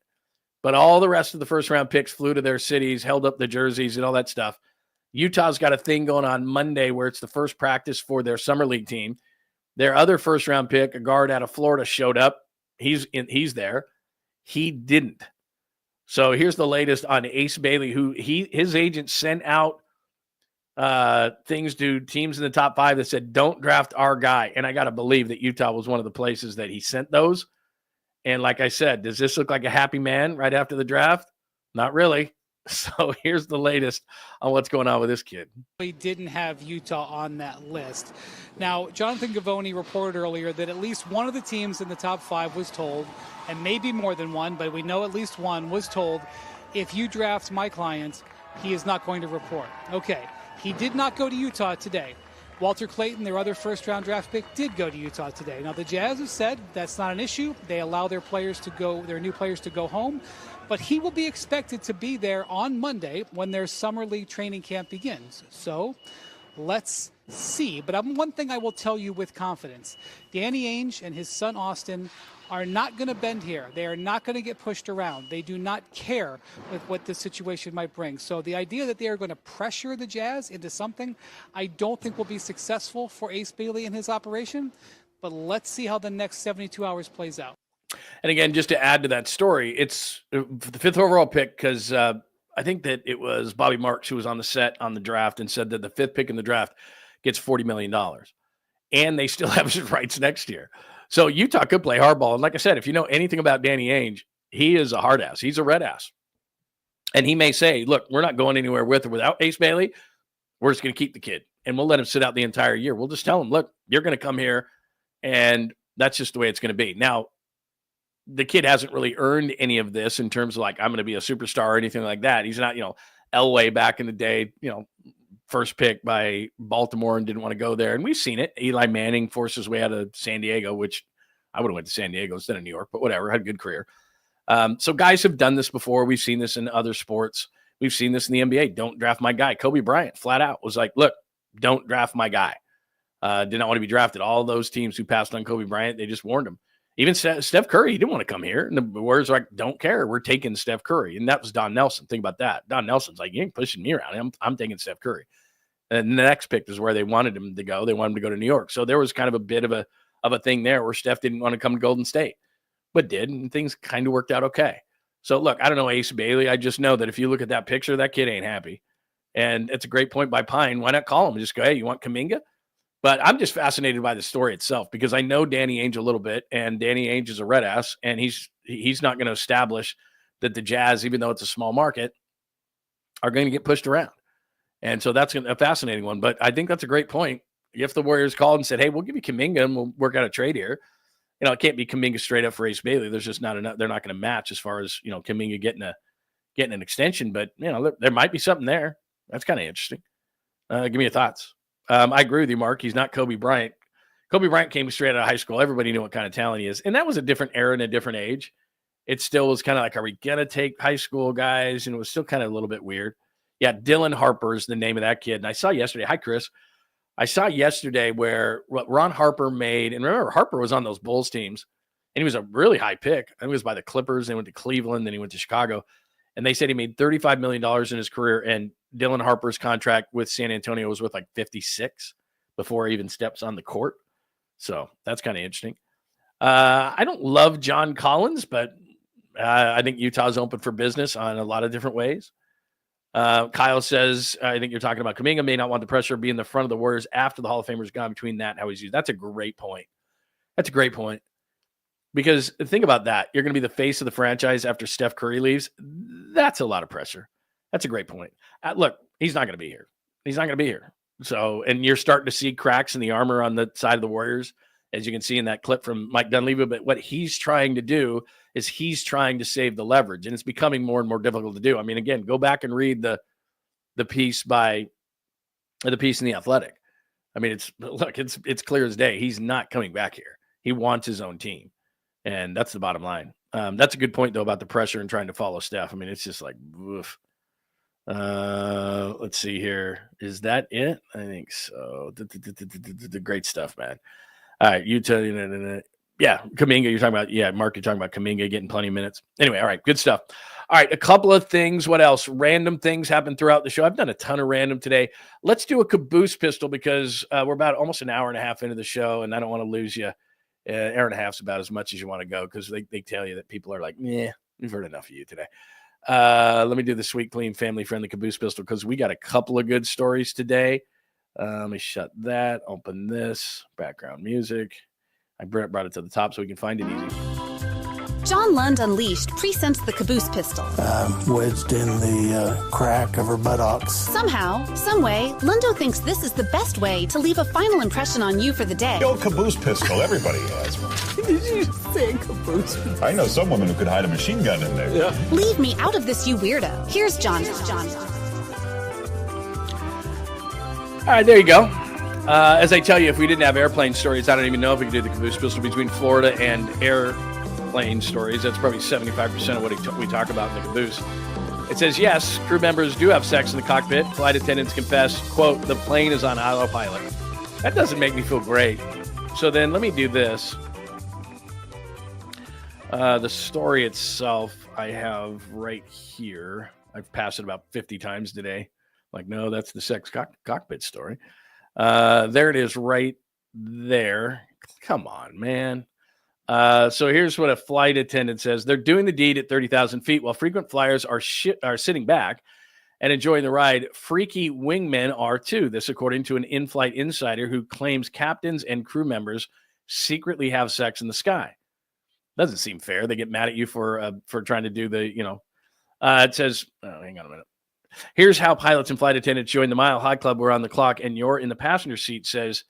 But all the rest of the first-round picks flew to their cities, held up the jerseys and all that stuff. Utah's got a thing going on Monday where it's the first practice for their summer league team. Their other first-round pick, a guard out of Florida, showed up. He's there. He didn't. So here's the latest on Ace Bailey, who his agent sent out things to teams in the top 5 that said, don't draft our guy. And I got to believe that Utah was one of the places that he sent those. And like I said, does this look like a happy man right after the draft? Not really. So here's the latest on what's going on with this kid. We didn't have Utah on that list. Now, Jonathan Givony reported earlier that at least one of the teams in the top 5 was told, and maybe more than one, but we know at least one was told, if you draft my client, he is not going to report. Okay, he did not go to Utah today. Walter Clayton, their other first-round draft pick, did go to Utah today. Now, the Jazz have said that's not an issue. They allow their new players to go home. But he will be expected to be there on Monday when their summer league training camp begins. So let's see. But one thing I will tell you with confidence, Danny Ainge and his son Austin are not going to bend here. They are not going to get pushed around. They do not care with what the situation might bring. So the idea that they are going to pressure the Jazz into something I don't think will be successful for Ace Bailey and his operation. But let's see how the next 72 hours plays out. And again, just to add to that story, it's the 5th overall pick because I think that it was Bobby Marks who was on the set on the draft and said that the 5th pick in the draft gets $40 million. And they still have his rights next year. So Utah could play hardball. And like I said, if you know anything about Danny Ainge, he is a hard ass. He's a red ass. And he may say, look, we're not going anywhere with or without Ace Bailey. We're just going to keep the kid. And we'll let him sit out the entire year. We'll just tell him, look, you're going to come here. And that's just the way it's going to be. Now, the kid hasn't really earned any of this in terms of like, I'm going to be a superstar or anything like that. He's not, Elway back in the day, first pick by Baltimore and didn't want to go there. And we've seen it. Eli Manning forced his way out of San Diego, which I would have went to San Diego instead of New York, but whatever, had a good career. So guys have done this before. We've seen this in other sports. We've seen this in the NBA. Don't draft my guy. Kobe Bryant flat out was like, look, don't draft my guy. Did not want to be drafted. All those teams who passed on Kobe Bryant, they just warned him. Even Steph Curry, he didn't want to come here. And the Warriors were like, don't care. We're taking Steph Curry. And that was Don Nelson. Think about that. Don Nelson's like, you ain't pushing me around. I'm taking Steph Curry. And the next pick is where they wanted him to go. They wanted him to go to New York. So there was kind of a bit of a thing there where Steph didn't want to come to Golden State, but did. And things kind of worked out okay. So look, I don't know Ace Bailey. I just know that if you look at that picture, that kid ain't happy. And it's a great point by Pine. Why not call him and just go, hey, you want Kuminga? But I'm just fascinated by the story itself because I know Danny Ainge a little bit, and Danny Ainge is a red ass, and he's not going to establish that the Jazz, even though it's a small market, are going to get pushed around. And so that's a fascinating one. But I think that's a great point. If the Warriors called and said, hey, we'll give you Kuminga and we'll work out a trade here, it can't be Kuminga straight up for Ace Bailey. There's just not enough. They're not going to match as far as, Kuminga getting an extension. But, there might be something there. That's kind of interesting. Give me your thoughts. I agree with you, Mark. He's not Kobe Bryant. Kobe Bryant came straight out of high school. Everybody knew what kind of talent he is. And that was a different era and a different age. It still was kind of like, are we going to take high school guys? And it was still kind of a little bit weird. Yeah, Dylan Harper is the name of that kid. And I saw yesterday. Hi, Chris. I saw yesterday where what Ron Harper made. And remember, Harper was on those Bulls teams. And he was a really high pick. I think it was by the Clippers. Then he went to Cleveland. Then he went to Chicago. And they said he made $35 million in his career. And Dylan Harper's contract with San Antonio was worth like 56 before he even steps on the court. So that's kind of interesting. I don't love John Collins, but I think Utah's open for business on a lot of different ways. Kyle says, I think you're talking about Kuminga may not want the pressure of being in the front of the Warriors after the Hall of Famer's gone, between that and how he's used. That's a great point. That's a great point. Because think about that. You're going to be the face of the franchise after Steph Curry leaves. That's a lot of pressure. That's a great point. Look, he's not going to be here. He's not going to be here. So, and you're starting to see cracks in the armor on the side of the Warriors, as you can see in that clip from Mike Dunleavy. But what he's trying to do is he's trying to save the leverage, and it's becoming more and more difficult to do. I mean, again, go back and read the piece in The Athletic. I mean, it's clear as day. He's not coming back here. He wants his own team, and that's the bottom line. That's a good point, though, about the pressure and trying to follow Steph. I mean, it's just like, oof. Let's see here. Is that it? I think so. The great stuff, man. All right, Utah. Yeah, Kuminga, you're talking about. Yeah, Mark, you're talking about Kuminga getting plenty of minutes. Anyway, all right, good stuff. All right, a couple of things. What else? Random things happen throughout the show. I've done a ton of random today. Let's do a caboose pistol because we're about almost an hour and a half into the show, and I don't want to lose you. Hour and a half is about as much as you want to go because they tell you that people are like, yeah, we've heard enough of you today. Let me do the sweet, clean, family-friendly caboose pistol because we got a couple of good stories today. Let me shut that. Open this. Background music. I brought it to the top so we can find it easy. John Lund Unleashed presents the caboose pistol. Wedged in the crack of her buttocks. Somehow, someway, Lundo thinks this is the best way to leave a final impression on you for the day. The old caboose pistol, everybody has one. Did you say caboose? I know some women who could hide a machine gun in there. Yeah. Leave me out of this, you weirdo. Here's John. All right, there you go. As I tell you, if we didn't have airplane stories, I don't even know if we could do the caboose pistol between Florida and airplane stories. That's probably 75% of what we talk about in the caboose. It says, yes, crew members do have sex in the cockpit. Flight attendants confess, quote, the plane is on autopilot. That doesn't make me feel great. So then let me do this. The story itself I have right here. I've passed it about 50 times today. Like, no, that's the sex cockpit story. There it is right there. Come on, man. So here's what a flight attendant says. They're doing the deed at 30,000 feet while frequent flyers are sitting back and enjoying the ride. Freaky wingmen are too. This according to an in-flight insider who claims captains and crew members secretly have sex in the sky. Doesn't seem fair. They get mad at you for trying to do the, it says, hang on a minute. Here's how pilots and flight attendants join the Mile High Club. We're on the clock, and you're in the passenger seat, says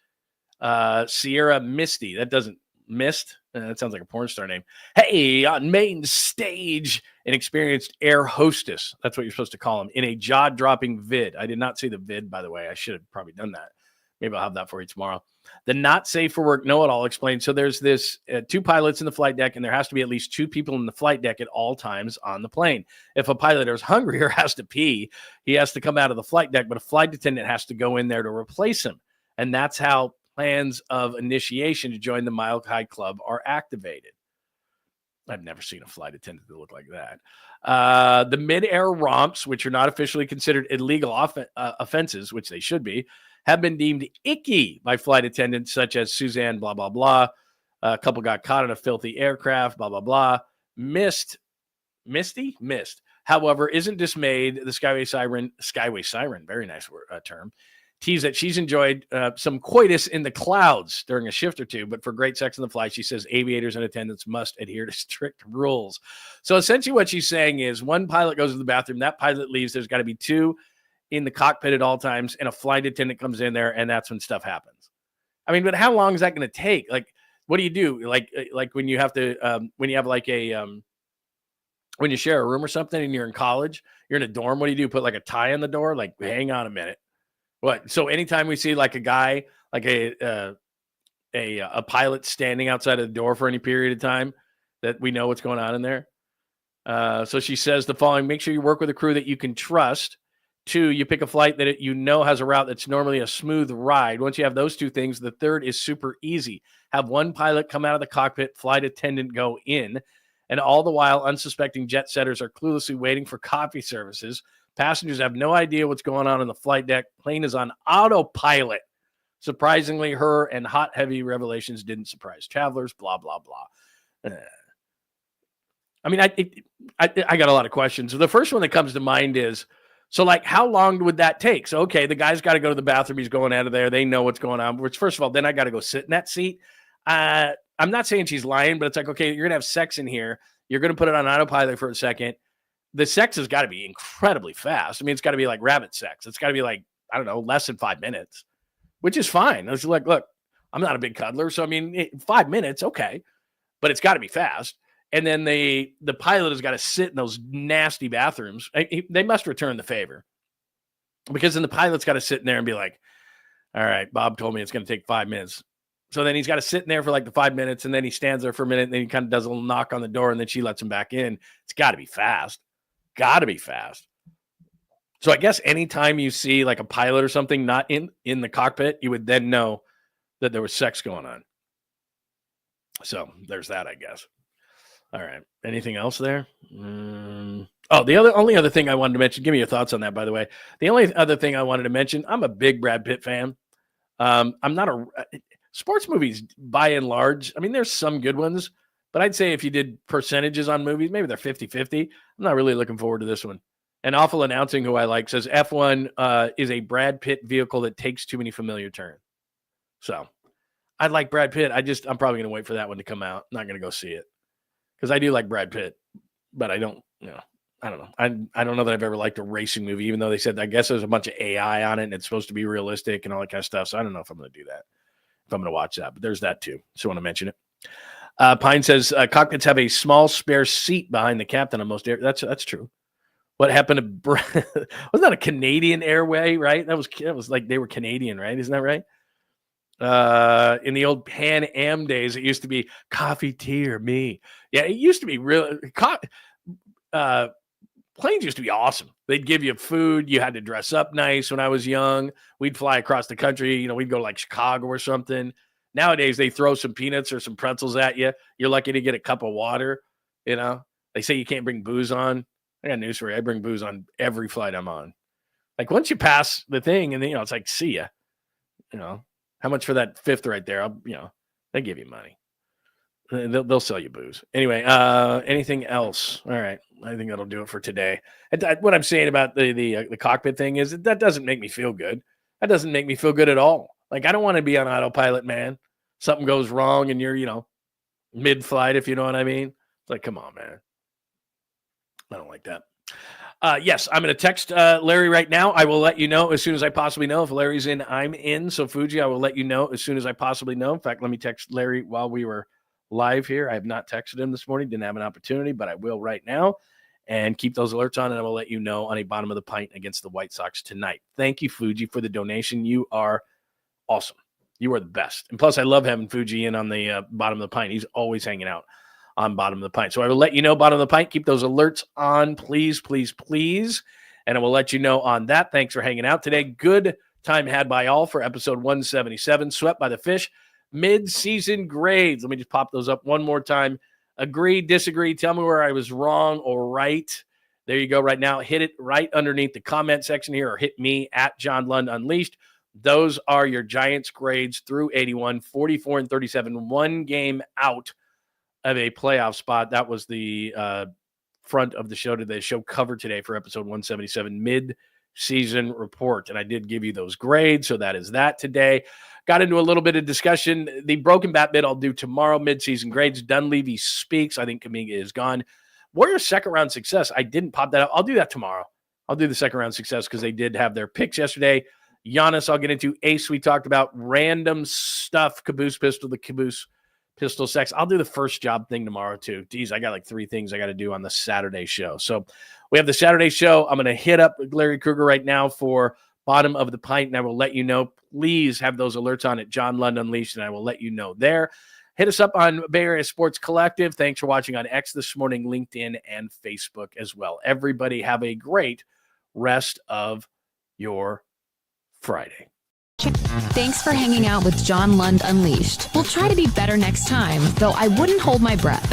Sierra Misty. That doesn't Mist. That sounds like a porn star name. Hey, on main stage, an experienced air hostess. That's what you're supposed to call them in a jaw-dropping vid. I did not see the vid, by the way. I should have probably done that. Maybe I'll have that for you tomorrow. The not safe for work know-it-all explained. So there's this two pilots in the flight deck, and there has to be at least two people in the flight deck at all times on the plane. If a pilot is hungry or has to pee, he has to come out of the flight deck, but a flight attendant has to go in there to replace him. And that's how plans of initiation to join the Mile High Club are activated. I've never seen a flight attendant that look like that. The mid-air romps, which are not officially considered illegal offenses, which they should be, have been deemed icky by flight attendants such as Suzanne, blah, blah, blah. A couple got caught in a filthy aircraft, blah, blah, blah. Missed. However, isn't dismayed. The Skyway Siren, very nice term, teased that she's enjoyed some coitus in the clouds during a shift or two, but for great sex on the fly, she says aviators and attendants must adhere to strict rules. So essentially what she's saying is one pilot goes to the bathroom, that pilot leaves, there's got to be two in the cockpit at all times, and a flight attendant comes in there, and that's when stuff happens. I mean, but how long is that going to take? Like, what do you do? Like when you have to, when you have like when you share a room or something and you're in college, you're in a dorm, what do? Put like a tie on the door? Like, hang on a minute. What? So anytime we see like a guy, like a pilot standing outside of the door for any period of time, that we know what's going on in there. So she says the following: make sure you work with a crew that you can trust. 2, you pick a flight that has a route that's normally a smooth ride. Once you have those 2 things, the third is super easy. Have one pilot come out of the cockpit, flight attendant go in, and all the while, unsuspecting jet setters are cluelessly waiting for coffee services. Passengers have no idea what's going on the flight deck. Plane is on autopilot. Surprisingly, her and hot, heavy revelations didn't surprise travelers, blah, blah, blah. I mean, I got a lot of questions. The first one that comes to mind is, so like, how long would that take? So, okay, the guy's got to go to the bathroom. He's going out of there. They know what's going on. Which, first of all, then I got to go sit in that seat. I'm not saying she's lying, but it's like, okay, you're going to have sex in here. You're going to put it on autopilot for a second. The sex has got to be incredibly fast. I mean, it's got to be like rabbit sex. It's got to be like, I don't know, less than 5 minutes, which is fine. I was like, look, I'm not a big cuddler. So, I mean, 5 minutes, okay, but it's got to be fast. And then the pilot has got to sit in those nasty bathrooms. They must return the favor, because then the pilot's got to sit in there and be like, all right, Bob told me it's going to take 5 minutes. So then he's got to sit in there for like the 5 minutes, and then he stands there for a minute, and then he kind of does a little knock on the door, and then she lets him back in. It's got to be fast. Got to be fast. So I guess anytime you see like a pilot or something not in the cockpit, you would then know that there was sex going on. So there's that, I guess. All right. Anything else there? Oh, the only other thing I wanted to mention, give me your thoughts on that, by the way. The only other thing I wanted to mention, I'm a big Brad Pitt fan. I'm not sports movies by and large. I mean, there's some good ones, but I'd say if you did percentages on movies, maybe they're 50-50. I'm not really looking forward to this one. And Awful Announcing, who I like, says F1 is a Brad Pitt vehicle that takes too many familiar turns. So I like Brad Pitt. I'm probably going to wait for that one to come out. I'm not going to go see it, because I do like Brad Pitt, but I don't know. I don't know that I've ever liked a racing movie, even though they said, I guess there's a bunch of AI on it and it's supposed to be realistic and all that kind of stuff. So I don't know if I'm going to do that, if I'm going to watch that, but there's that too. So I want to mention it. Pine says cockpits have a small spare seat behind the captain on most air. That's true. What happened to wasn't that a Canadian Airway, right? That was like they were Canadian, right? Isn't that right? In the old Pan Am days, it used to be coffee, tea, or me. Yeah, it used to be real. Planes used to be awesome. They'd give you food. You had to dress up nice. When I was young, we'd fly across the country. We'd go to like Chicago or something. Nowadays, they throw some peanuts or some pretzels at you. You're lucky to get a cup of water. They say you can't bring booze on. I got news for you. I bring booze on every flight I'm on. Like once you pass the thing, and then it's like, see ya. How much for that fifth right there? They give you money. They'll sell you booze. Anyway, anything else? All right. I think that'll do it for today. What I'm saying about the cockpit thing is that doesn't make me feel good. That doesn't make me feel good at all. Like, I don't want to be on autopilot, man. Something goes wrong and you're, mid-flight, if you know what I mean. It's like, come on, man. I don't like that. Yes, I'm going to text Larry right now. I will let you know as soon as I possibly know. If Larry's in, I'm in. So, Fuji, I will let you know as soon as I possibly know. In fact, let me text Larry while we were live here. I have not texted him this morning. Didn't have an opportunity, but I will right now. And keep those alerts on, and I will let you know on a bottom of the pint against the White Sox tonight. Thank you, Fuji, for the donation. You are awesome. You are the best. And plus, I love having Fuji in on the bottom of the pint. He's always hanging out on bottom of the pint. So I will let you know, bottom of the pint. Keep those alerts on, please, please, please. And I will let you know on that. Thanks for hanging out today. Good time had by all for episode 177, Swept by the Fish, mid-season grades. Let me just pop those up one more time. Agree, disagree, tell me where I was wrong or right. There you go right now. Hit it right underneath the comment section here, or hit me at John Lund Unleashed. Those are your Giants grades through 81, 44 and 37, one game out of a playoff spot. That was the front of the show today, show cover today for episode 177, mid-season report. And I did give you those grades, so that is that today. Got into a little bit of discussion. The broken bat bit I'll do tomorrow, mid-season grades. Dunleavy speaks. I think KUIMNGA is gone. Warriors second round success. I didn't pop that up. I'll do that tomorrow. I'll do the second round success because they did have their picks yesterday. Giannis, I'll get into. Ace, we talked about random stuff. Caboose pistol, the Caboose pistol sex. I'll do the first job thing tomorrow too. Geez, I got like 3 things I got to do on the Saturday show. So we have the Saturday show. I'm going to hit up Larry Krueger right now for bottom of the pint, and I will let you know. Please have those alerts on at John Lund Unleashed, and I will let you know there. Hit us up on Bay Area Sports Collective. Thanks for watching on X this morning, LinkedIn, and Facebook as well. Everybody have a great rest of your Friday. Thanks for hanging out with John Lund Unleashed. We'll try to be better next time, though I wouldn't hold my breath.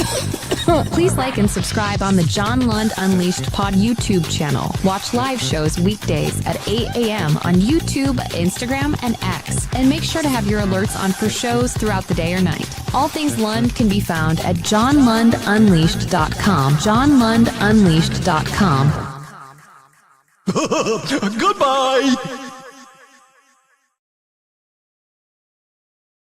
Please like and subscribe on the John Lund Unleashed Pod YouTube channel. Watch live shows weekdays at 8 a.m. on YouTube, Instagram, and X. And make sure to have your alerts on for shows throughout the day or night. All things Lund can be found at johnlundunleashed.com. johnlundunleashed.com. Goodbye!